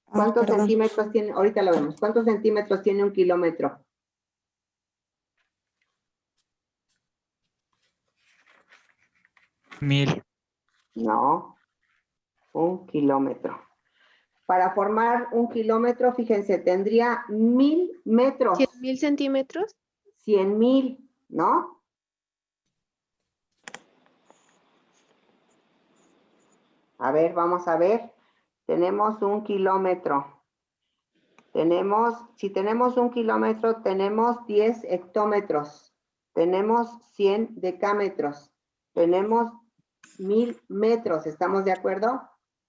¿Cuántos Perdón. centímetros tiene? Ahorita lo vemos. ¿Cuántos centímetros tiene un kilómetro? Mil. No, un kilómetro. Para formar un kilómetro, fíjense, tendría 1000 metros. 100.000 centímetros. 100,000, ¿no? A ver, vamos a ver. Tenemos un kilómetro. Si tenemos un kilómetro, tenemos 10 hectómetros. Tenemos 100 decámetros. Tenemos 1000 metros. ¿Estamos de acuerdo?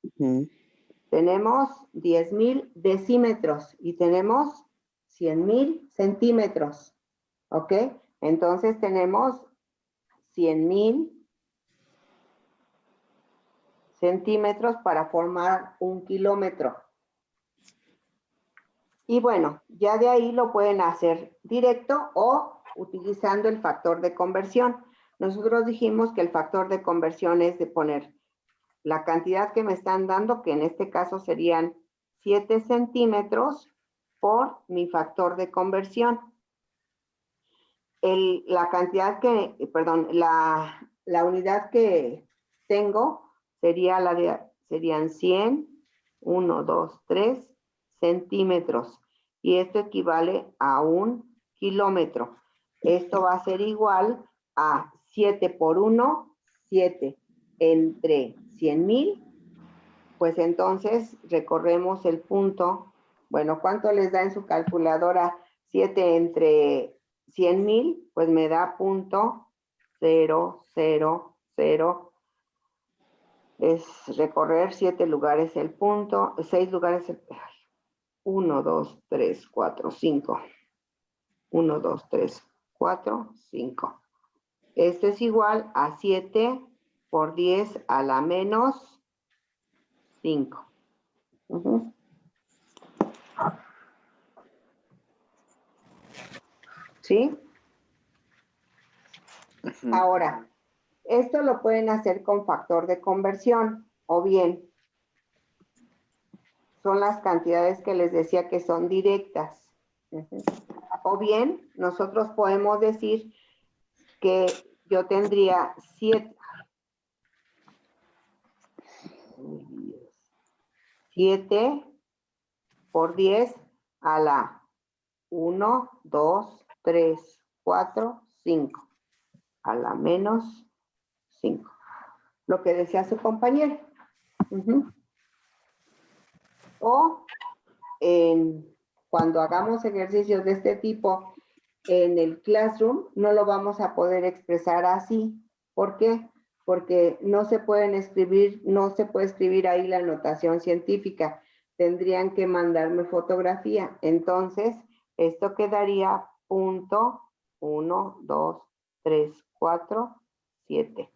Ujú. Tenemos 10,000 decímetros y tenemos 100,000 centímetros. ¿Ok? Entonces tenemos 100,000 centímetros para formar un kilómetro. Y bueno, ya de ahí lo pueden hacer directo o utilizando el factor de conversión. Nosotros dijimos que el factor de conversión es de poner la cantidad que me están dando, que en este caso serían 7 centímetros, por mi factor de conversión. La cantidad que, perdón, la unidad que tengo serían 100, 1, 2, 3 centímetros. Y esto equivale a 1 kilómetro. Esto va a ser igual a 7 por 1, 7 entre 100,000. Pues entonces recorremos el punto. Bueno, ¿cuánto les da en su calculadora 7 entre 100,000? Pues me da punto 0, 0, 0. Es recorrer 7 lugares el punto, 6 lugares el... 1, 2, 3, 4, 5. 1, 2, 3, 4, 5. Esto es igual a 7 por 10 a la menos 5. ¿Sí? Ahora, esto lo pueden hacer con factor de conversión, o bien son las cantidades que les decía que son directas. O bien, nosotros podemos decir que yo tendría 7 por 10 a la 1, 2, 3, 4, 5. A la menos 5. Lo que decía su compañero. O cuando hagamos ejercicios de este tipo en el Classroom, no lo vamos a poder expresar así. ¿Por qué? Porque no se puede escribir ahí la notación científica. Tendrían que mandarme fotografía. Entonces, esto quedaría punto 1, 2, 3, 4, 7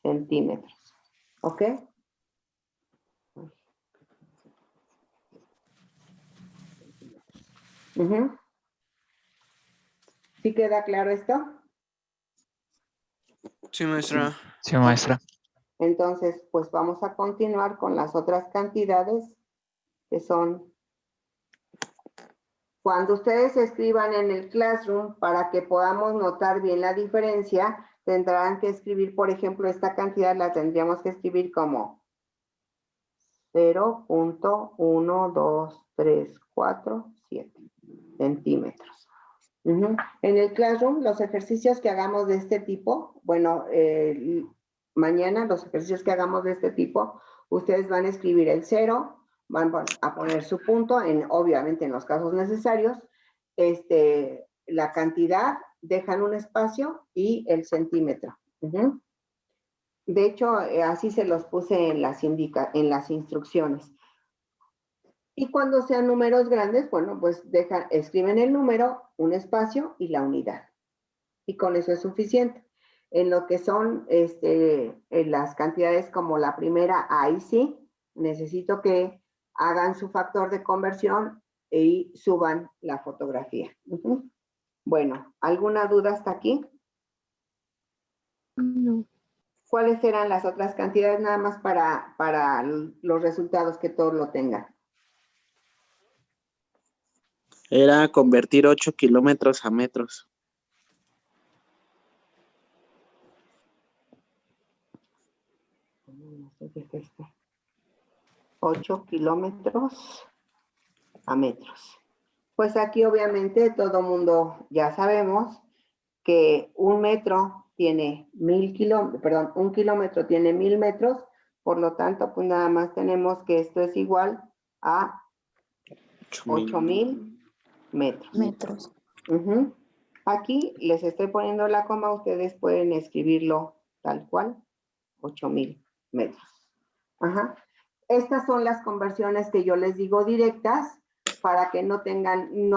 centímetros. ¿Ok? ¿Sí queda claro esto? Sí, maestra. Sí, maestra. Entonces, pues vamos a continuar con las otras cantidades que son... Cuando ustedes escriban en el Classroom, para que podamos notar bien la diferencia, tendrán que escribir, por ejemplo, esta cantidad la tendríamos que escribir como 0.1234 centímetros. En el Classroom, los ejercicios que hagamos de este tipo, bueno, mañana los ejercicios que hagamos de este tipo, ustedes van a escribir el 0, van a poner su punto, obviamente en los casos necesarios, la cantidad, dejan un espacio y el centímetro. De hecho, así se los puse en las instrucciones. Y cuando sean números grandes, bueno, pues escriben el número, un espacio y la unidad. Y con eso es suficiente. En lo que son en las cantidades como la primera, ahí sí, necesito que hagan su factor de conversión y suban la fotografía. Bueno, ¿alguna duda hasta aquí? No. ¿Cuáles eran las otras cantidades? Nada más para los resultados, que todos lo tengan. Era convertir 8 kilómetros a metros. No sé qué es esto. 8 kilómetros a metros. Pues aquí obviamente todo mundo ya sabemos que un metro tiene 1,000 kilómetros, perdón, un kilómetro tiene 1,000 metros, por lo tanto, pues nada más tenemos que esto es igual a 8,000 metros. Aquí les estoy poniendo la coma, ustedes pueden escribirlo tal cual, 8,000 metros. Estas son las conversiones que yo les digo directas, para que no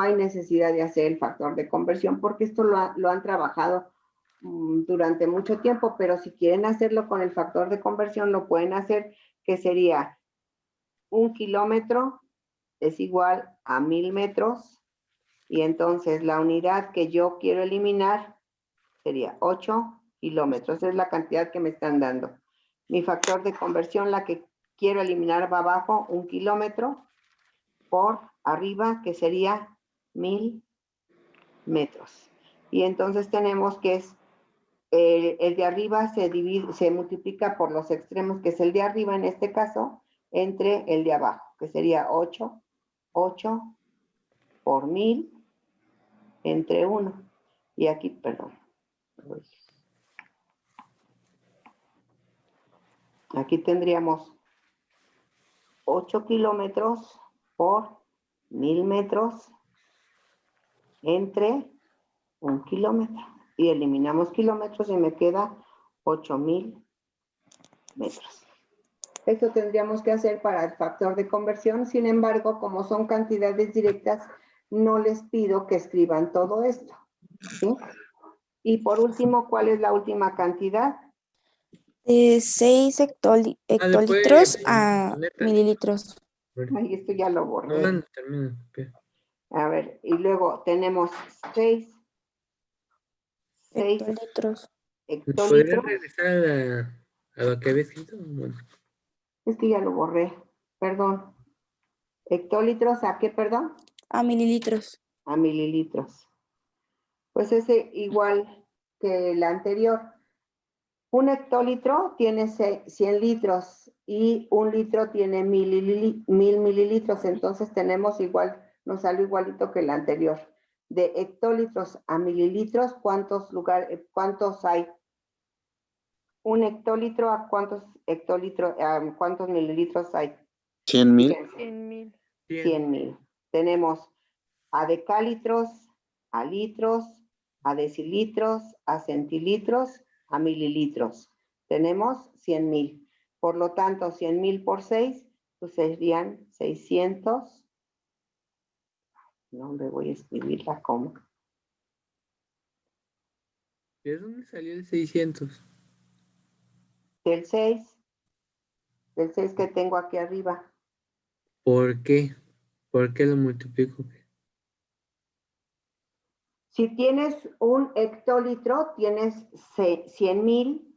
hay necesidad de hacer el factor de conversión, porque esto lo han trabajado durante mucho tiempo, pero si quieren hacerlo con el factor de conversión, lo pueden hacer, que sería 1 kilómetro es igual a 1,000 metros, y entonces la unidad que yo quiero eliminar sería 8 kilómetros. Esa es la cantidad que me están dando. Mi factor de conversión, la que quiero eliminar, va abajo, 1 kilómetro. por arriba, que sería 1000 metros. Y entonces tenemos que es el de arriba se multiplica por los extremos, que es el de arriba en este caso, entre el de abajo, que sería 8 por 1000 entre 1. Y aquí, perdón. Aquí tendríamos 8 kilómetros por 1000 metros entre 1 kilómetro. Y eliminamos kilómetros y me queda 8000 metros. Esto tendríamos que hacer para el factor de conversión. Sin embargo, como son cantidades directas, no les pido que escriban todo esto. ¿Sí? Y por último, ¿cuál es la última cantidad? De 6 hectolitros a mililitros. Ay, esto ya lo borré. No, termina. A ver, y luego tenemos 6 Hectolitros. ¿Podrías hectolitros. regresar a lo que había escrito? Bueno, Es que ya lo borré, perdón. ¿Hectolitros a qué, perdón? A mililitros. A mililitros. Pues es igual que el anterior. Un hectolitro tiene 100 litros y un litro tiene 1000 mililitros. Entonces tenemos igual, nos salió igualito que el anterior. De hectolitros a mililitros, ¿cuántos hay? Un hectolitro a cuántos mililitros hay? 100,000. 100,000. 100,000. Tenemos a decalitros, a litros, a decilitros, a centilitros, a mililitros. Tenemos 100,000. Por lo tanto, 100,000 por 6, pues serían 600. No le voy a escribir la coma. ¿de dónde salió el 600? Del 6 que tengo aquí arriba. ¿Por qué? ¿Por qué lo multiplico? Si tienes un hectolitro, tienes 100,000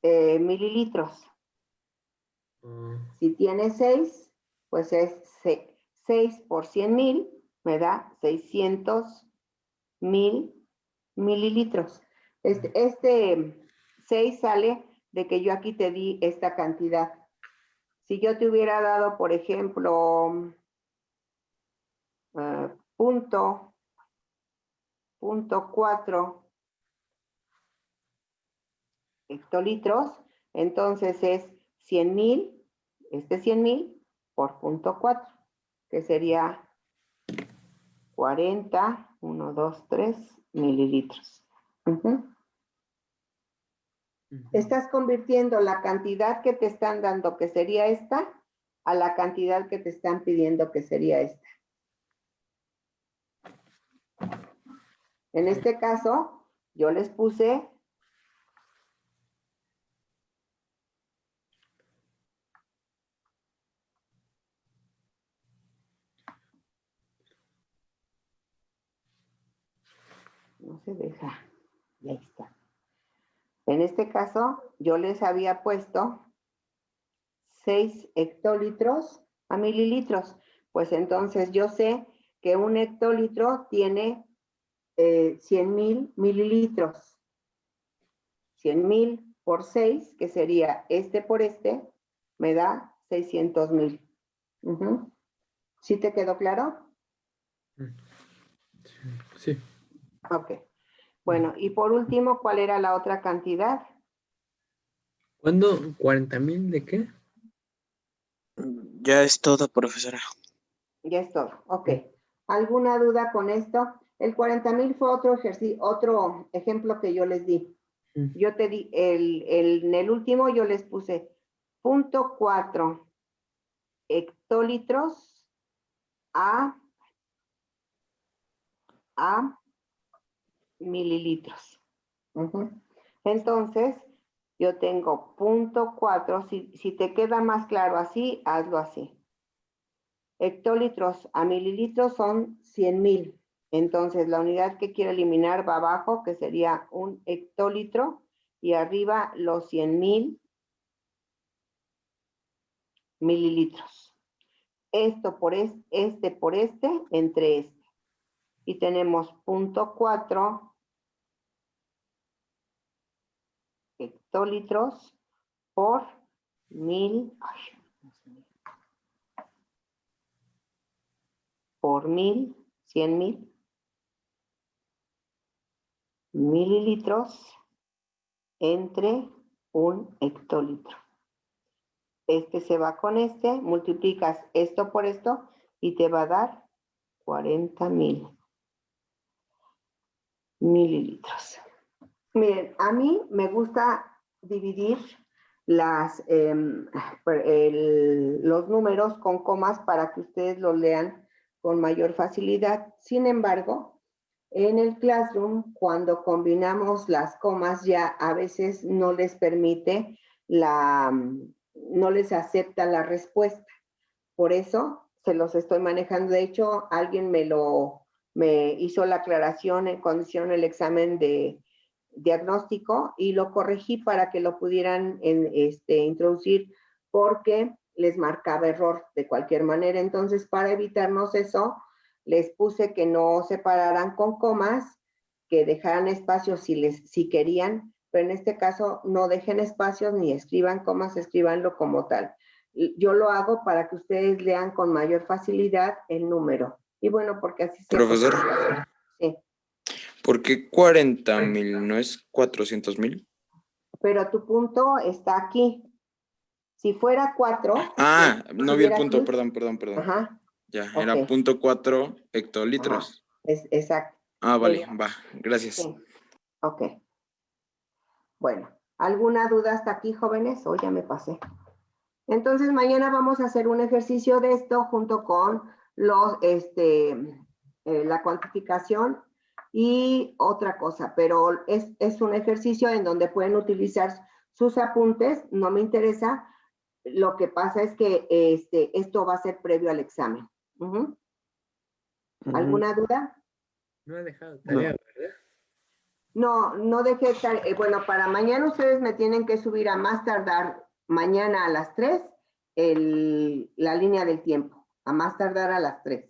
mililitros. Si tienes 6, pues es 6 por 100,000, me da 600,000 mililitros. Este 6 sale de que yo aquí te di esta cantidad. Si yo te hubiera dado, por ejemplo, punto 4 hectolitros, entonces es 100,000, 100,000 por punto 4, que sería 40, 1, 2, 3 mililitros. Estás convirtiendo la cantidad que te están dando, que sería esta, a la cantidad que te están pidiendo, que sería esta. En este caso, yo les puse no se deja, y ahí está. En este caso, yo les había puesto 6 hectolitros a mililitros. Pues entonces yo sé que un hectolitro tiene 100,000 mililitros. 100,000 por 6, que sería este por este, me da 600,000. ¿Sí te quedó claro? Sí. Ok. Bueno, y por último, ¿cuál era la otra cantidad? ¿Cuándo? ¿40,000 de qué? Ya es todo, profesora. Ya es todo. Ok. ¿Alguna duda con esto? El 40,000 fue otro ejercicio, otro ejemplo que yo les di. Yo te di, en el último yo les puse 0.4 hectolitros a mililitros. Entonces, yo tengo 0.4, si te queda más claro así, hazlo así. Hectolitros a mililitros son 100,000. Entonces, la unidad que quiero eliminar va abajo, que sería un hectolitro, y arriba los 100,000 mililitros. esto por este por este entre este. Y tenemos 0.4 hectolitros por 1000, por 1000, 100,000 mililitros entre 1 hectolitro. Este se va con este, multiplicas esto por esto y te va a dar 40,000 mililitros. Miren, a mí me gusta dividir los números con comas para que ustedes los lean con mayor facilidad. Sin embargo, en el Classroom, cuando combinamos las comas, ya a veces no les permite no les acepta la respuesta. Por eso se los estoy manejando. De hecho, alguien me hizo la aclaración cuando hicieron el examen de diagnóstico y lo corregí para que lo pudieran introducir porque les marcaba error de cualquier manera. Entonces, para evitarnos eso, les puse que no separaran con comas, que dejaran espacios si querían, pero en este caso no dejen espacios ni escriban comas, escríbanlo como tal. Yo lo hago para que ustedes lean con mayor facilidad el número. Y bueno, porque así se... Profesor. Sí. ¿Por qué 40,000 no es 400,000? Pero tu punto está aquí. Si fuera 4... Ah, no vi el punto, aquí. Perdón. Ajá. Ya, okay. Era 0.4 hectolitros. Exacto. Ah, vale, va, gracias. Sí. Ok. Bueno, ¿alguna duda hasta aquí, jóvenes? O ya me pasé. Entonces, mañana vamos a hacer un ejercicio de esto junto con la cuantificación y otra cosa, pero es un ejercicio en donde pueden utilizar sus apuntes, no me interesa. Lo que pasa es que esto va a ser previo al examen. ¿Alguna duda? No ha dejado tarea, ¿verdad? No dejé tarea. Bueno, para mañana ustedes me tienen que subir a más tardar mañana a las 3 la línea del tiempo, a más tardar a las 3.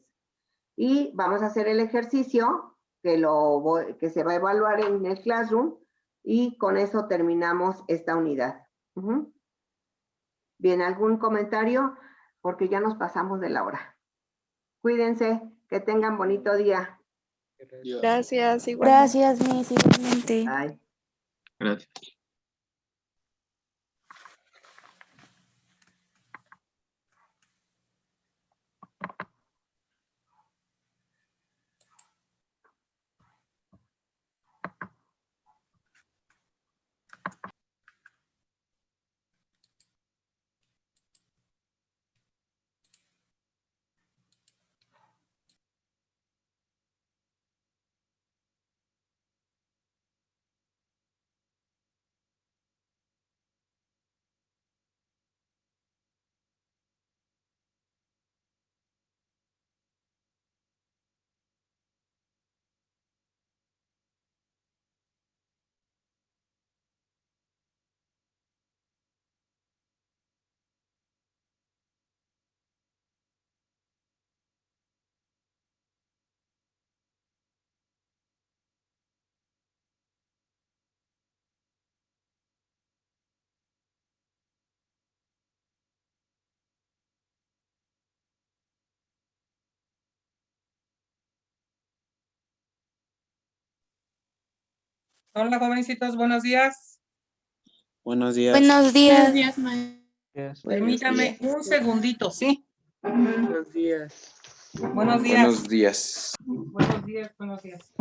Y vamos a hacer el ejercicio que se va a evaluar en el Classroom y con eso terminamos esta unidad. Bien, ¿algún comentario? Porque ya nos pasamos de la hora. Cuídense, que tengan bonito día. Gracias, igual. Gracias, Miss, igualmente. Bye. Gracias. Hola, jovencitos, buenos días. Buenos días. Buenos días. Yes. Permítame un segundito, ¿sí? Buenos días. Buenos días. Buenos días. Buenos días.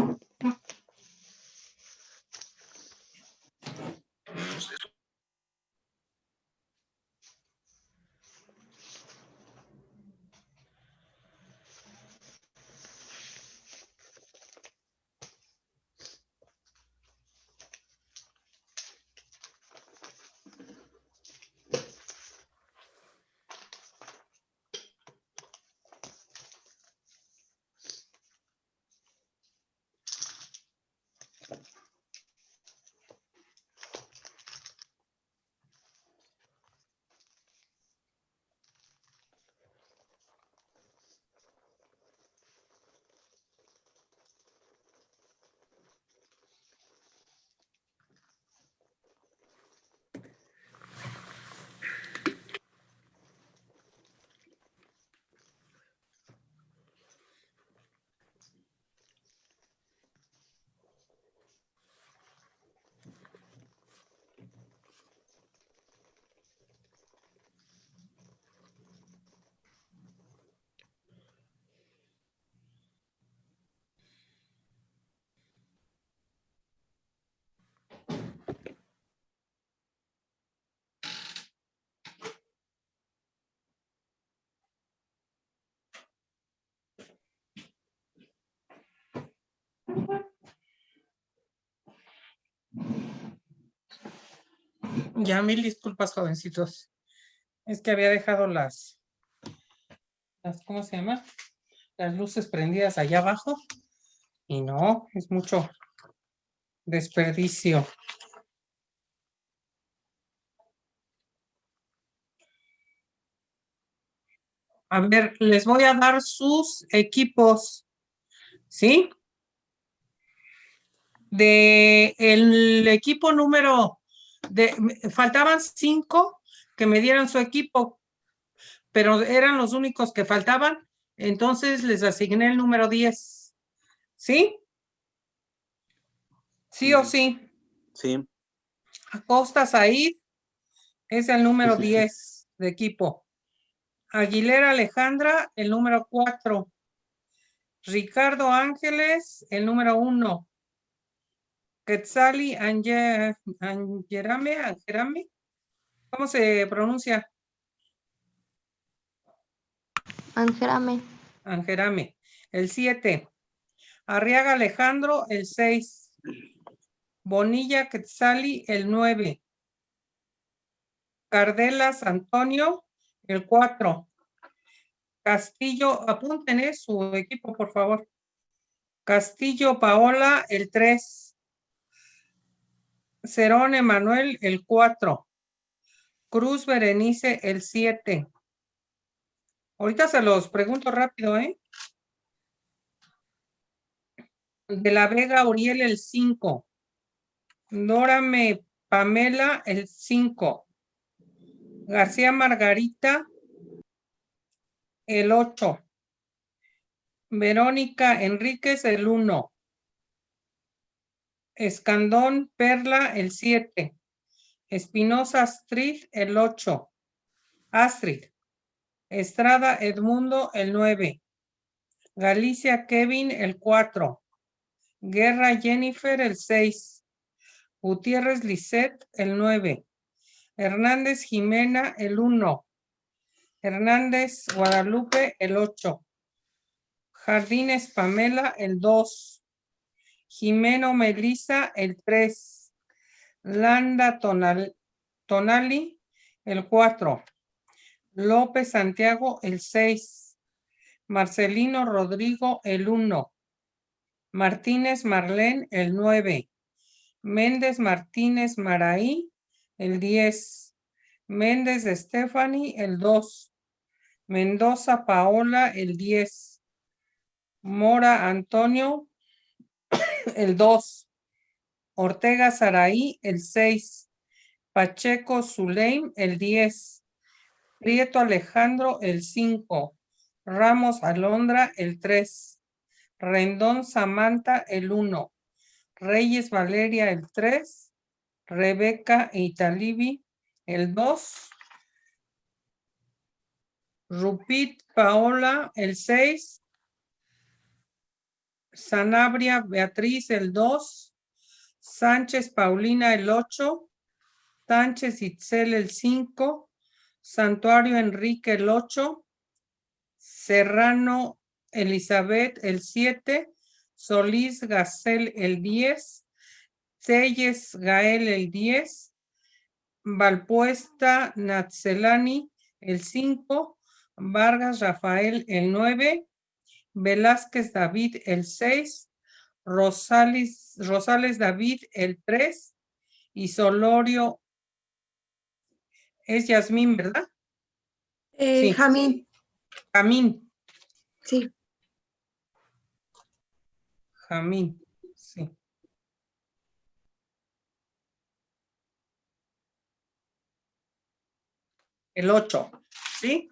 Ya, mil disculpas, jovencitos. Es que había dejado las, ¿cómo se llama? Las luces prendidas allá abajo. Y no, es mucho desperdicio. A ver, les voy a dar sus equipos, ¿sí? De el equipo número, faltaban 5 que me dieran su equipo, pero eran los únicos que faltaban, entonces les asigné el número 10, ¿sí? ¿Sí o sí? Sí. Acosta Said es el número Sí, sí, sí. 10 de equipo. Aguilera Alejandra, el número 4. Ricardo Ángeles, el número 1. Quetzali Angerame, ¿cómo se pronuncia? Angerame. Angerame, el 7. Arriaga Alejandro, el 6. Bonilla Quetzali, el 9. Cardelas Antonio, el 4. Castillo, apunten su equipo, por favor. Castillo Paola, el 3. Cerón Emanuel, el 4. Cruz Berenice, el 7. Ahorita se los pregunto rápido, ¿eh? De la Vega Uriel, el 5. Dórame Pamela, el 5. García Margarita, el 8. Verónica Enríquez, el 1. Escandón Perla, el 7. Espinosa Astrid, el 8. Astrid. Estrada Edmundo, el 9. Galicia Kevin, el 4. Guerra Jennifer, el 6. Gutiérrez Lisette, el 9. Hernández Jimena, el 1. Hernández Guadalupe, el 8. Jardines Pamela, el 2. Jimeno Melisa, el 3. Landa Tonali, el 4. López Santiago, el 6. Marcelino Rodrigo, el 1. Martínez Marlén, el 9. Méndez Martínez Maraí, el 10. Méndez Stephanie, el 2. Mendoza Paola, el 10. Mora Antonio, el 2. Ortega Saraí, el 6. Pacheco Zuleim, el 10. Prieto Alejandro, el 5. Ramos Alondra, el 3. Rendón Samantha, el 1. Reyes Valeria, el 3. Rebeca Italibi, el 2. Rupit Paola, el 6. Sanabria Beatriz, el 2. Sánchez Paulina, el 8. Sánchez Itzel, el 5. Santuario Enrique, el 8. Serrano Elizabeth, el 7. Solís Gacel, el 10. Telles Gael, el 10. Valpuesta Natzelani, el 5. Vargas Rafael, el 9. Velázquez David, el 6. Rosales David, el 3. Y Solorio es Yasmín, ¿verdad? Sí. Jamín. Jamín. Sí. Jamín, sí. El 8, ¿sí?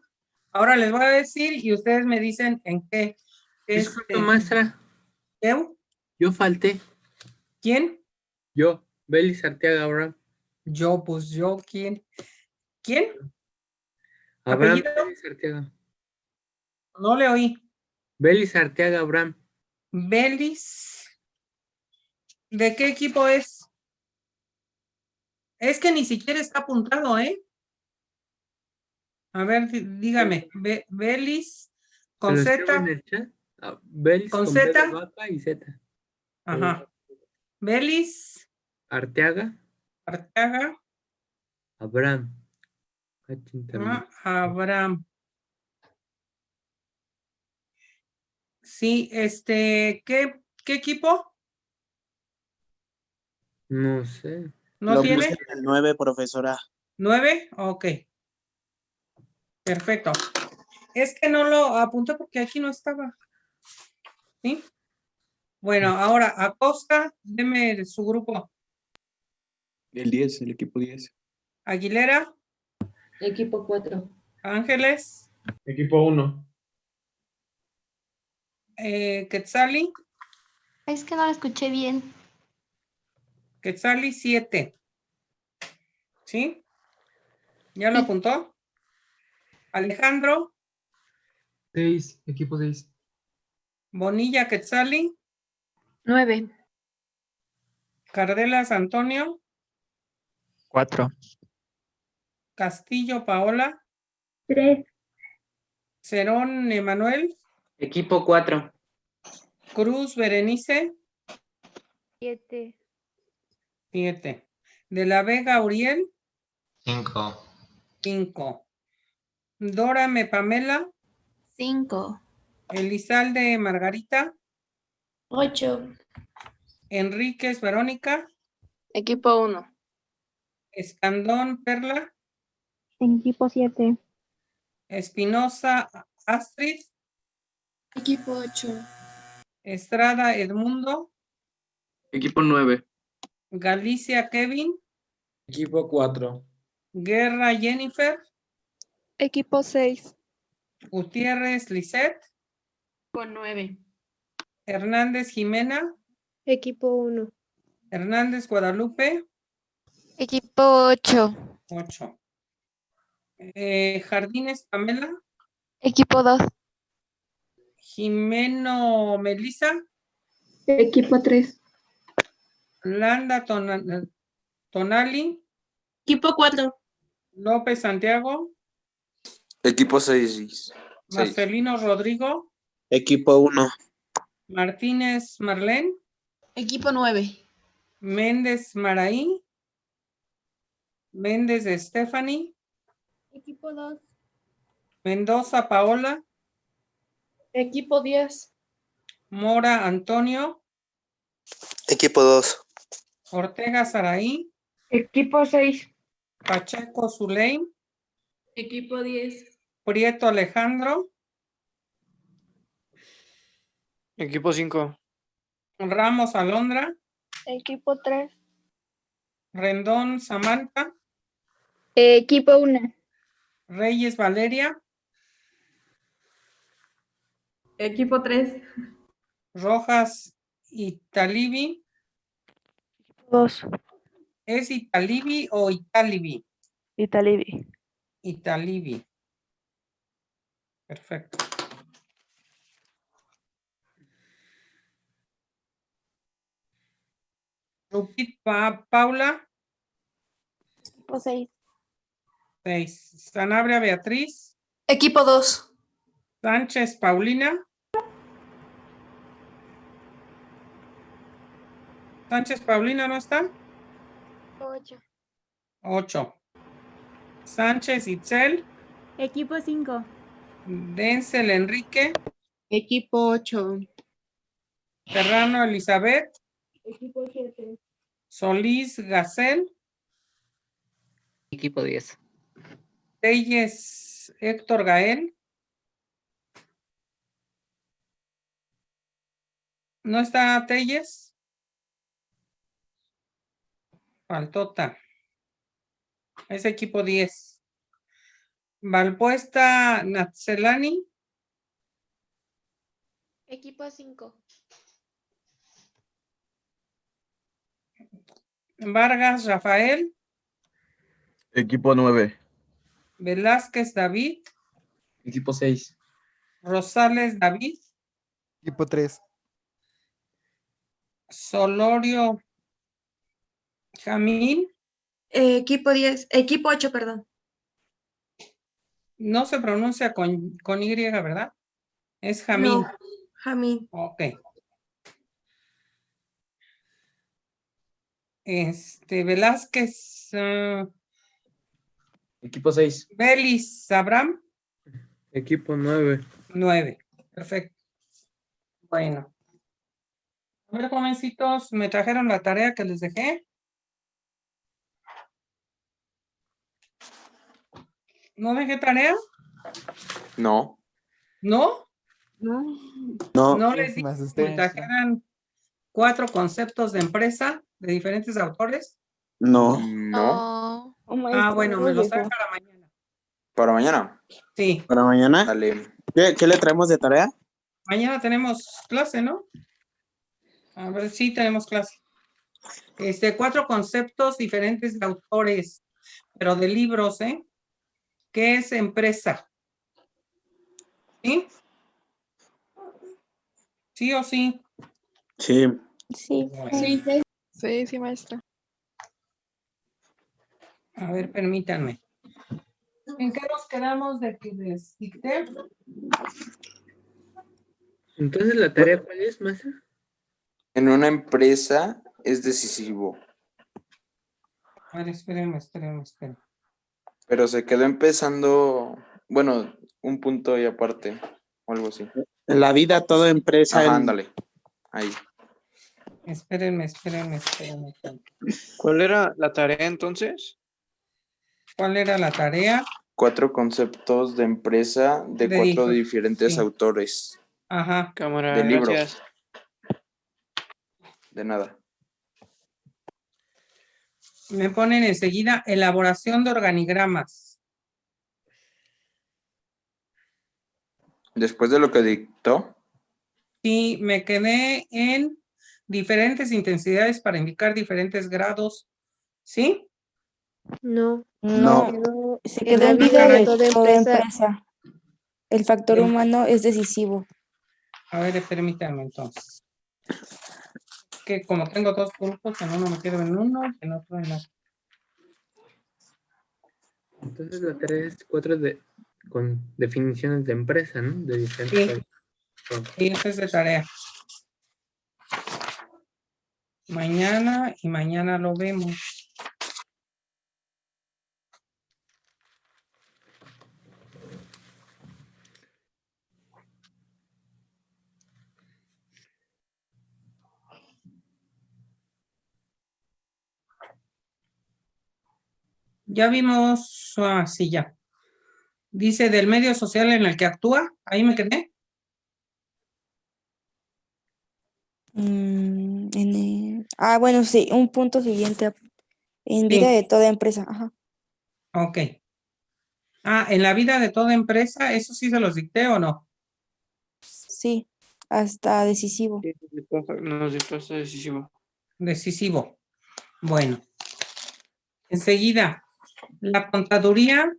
Ahora les voy a decir y ustedes me dicen en qué. Disculpe, maestra. ¿Qué? Yo falté. ¿Quién? Yo, Belis Arteaga Abraham. Yo, pues yo, ¿quién? ¿Quién? Abraham ¿Apellido? Belis Arteaga. No le oí. Belis Arteaga Abraham. Belis. ¿De qué equipo es? Es que ni siquiera está apuntado, ¿eh? A ver, dígame. Belis con ¿Se lo escribo en Z. el chat? Belis ¿Con con B de Z? vaca y Z. Ajá. Belis Arteaga Arteaga Abraham. Abraham. Sí, ¿qué equipo? No sé. ¿No Lo tiene? puse en el 9, profesora. 9, ok. Perfecto. Es que no lo apunté porque aquí no estaba. ¿Sí? Bueno, ahora Acosta, deme su grupo. El 10, el equipo 10. Aguilera, Equipo 4. Ángeles, Equipo 1. Quetzali, Es que no lo escuché bien. Quetzali 7. ¿Sí? ¿Ya lo apuntó? Alejandro, 6, equipo 6. Bonilla Quetzali, 9. Cardelas Antonio, 4. Castillo Paola, 3. Cerón Emanuel, Equipo 4. Cruz Berenice, 7. 7. De la Vega Uriel, 5. 5. Dórame Pamela, 5. Elizalde Margarita, 8. Enríquez Verónica, Equipo 1. Escandón Perla, Equipo 7. Espinosa Astrid, Equipo 8. Estrada Edmundo, Equipo 9. Galicia Kevin, Equipo 4. Guerra Jennifer, Equipo 6. Gutiérrez Lisette, Con 9. Hernández Jimena, Equipo 1. Hernández Guadalupe, Equipo 8. 8. Jardines Pamela, Equipo 2. Jimeno Melisa, Equipo 3. Landa Tonali, Equipo 4. López Santiago, Equipo 6. Marcelino Rodrigo, Equipo 1. Martínez Marlene, Equipo 9. Méndez Maraí, Méndez Stephanie, Equipo 2. Mendoza Paola, Equipo 10. Mora Antonio, Equipo 2. Ortega Saraí, Equipo 6. Pacheco Zuleim, Equipo 10. Prieto Alejandro, Equipo 5. Ramos Alondra, Equipo 3. Rendón Samantha, Equipo 1. Reyes Valeria, Equipo 3. Rojas Italibi. 2. ¿Es Italibi o Italibi? Italibi. Italibi. Perfecto. Lupita Paula, Equipo 6. 6. Sanabria Beatriz, Equipo 2. Sánchez Paulina, Sánchez Paulina no está. 8. 8. Sánchez Itzel, Equipo 5. Denzel Enrique, Equipo 8. Serrano Elizabeth, Equipo 7. Solís Gacel, Equipo 10. Telles Héctor Gael. ¿No está Telles? Faltota. Es equipo 10. Valpuesta Natzelani, Equipo 5. Vargas Rafael, Equipo 9. Velázquez David, Equipo 6. Rosales David, Equipo 3. Solorio Jamín. Equipo 10. Equipo 8, perdón. No se pronuncia con Y, ¿verdad? Es Jamín. No, Jamín. Ok. Velázquez Equipo 6. Belis, Abraham, Equipo 9. 9. Perfecto. Bueno. A ver, jovencitos, ¿me trajeron la tarea que les dejé? ¿No dejé tarea? No. ¿No? No. No, ¿No Uf, les dije me que asusté. me trajeran 4 conceptos de empresa de diferentes autores? no. No. Oh, maestra, Bueno, no me nos los trae dejó. para mañana. Para mañana. Sí, ¿Para mañana? Dale. ¿Qué le traemos de tarea? mañana tenemos clase, ¿no? A ver, sí tenemos clase. 4 conceptos diferentes de autores, pero de libros, ¿eh? ¿Qué es empresa? ¿Sí? ¿Sí o sí? Sí. Sí. Sí, maestra. A ver, permítanme. ¿En qué nos quedamos de que les dicté? Entonces, ¿la tarea cuál es, maestra? En una empresa es decisivo, A ver, espérenme. pero se quedó empezando, bueno, un punto y aparte, o algo así. En la vida, toda empresa. Ajá, ándale. Ahí. Espérenme. ¿Cuál era la tarea entonces? ¿Cuál era la tarea? 4 conceptos de empresa de 4 diferentes sí. autores. Ajá. Cámara, De libro. gracias. De nada. Me ponen enseguida elaboración de organigramas. Después de lo que dictó, Sí, me quedé en diferentes intensidades para indicar diferentes grados. ¿Sí? No. No, se En quedó la en vida vida de de toda toda empresa. empresa. El factor Bien. humano es decisivo. A ver, permítanme entonces. Que como tengo 2 puntos, en uno me quedo en uno y en otro en otro. Entonces, la tarea es 4 con definiciones de empresa, ¿no? De diferentes Sí. países. Y esa es de tarea. Mañana lo vemos. Ya vimos, sí, ya. Dice del medio social en el que actúa. Ahí me quedé. Bueno, sí, un punto siguiente. En vida Sí. de toda empresa. Ajá. Ok. En la vida de toda empresa, ¿eso sí se los dicté o no? Sí, hasta decisivo. Nos dictó este decisivo. Decisivo. Bueno. Enseguida, la contaduría.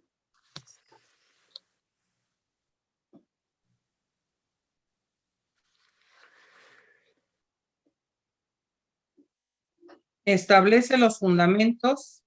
Establece los fundamentos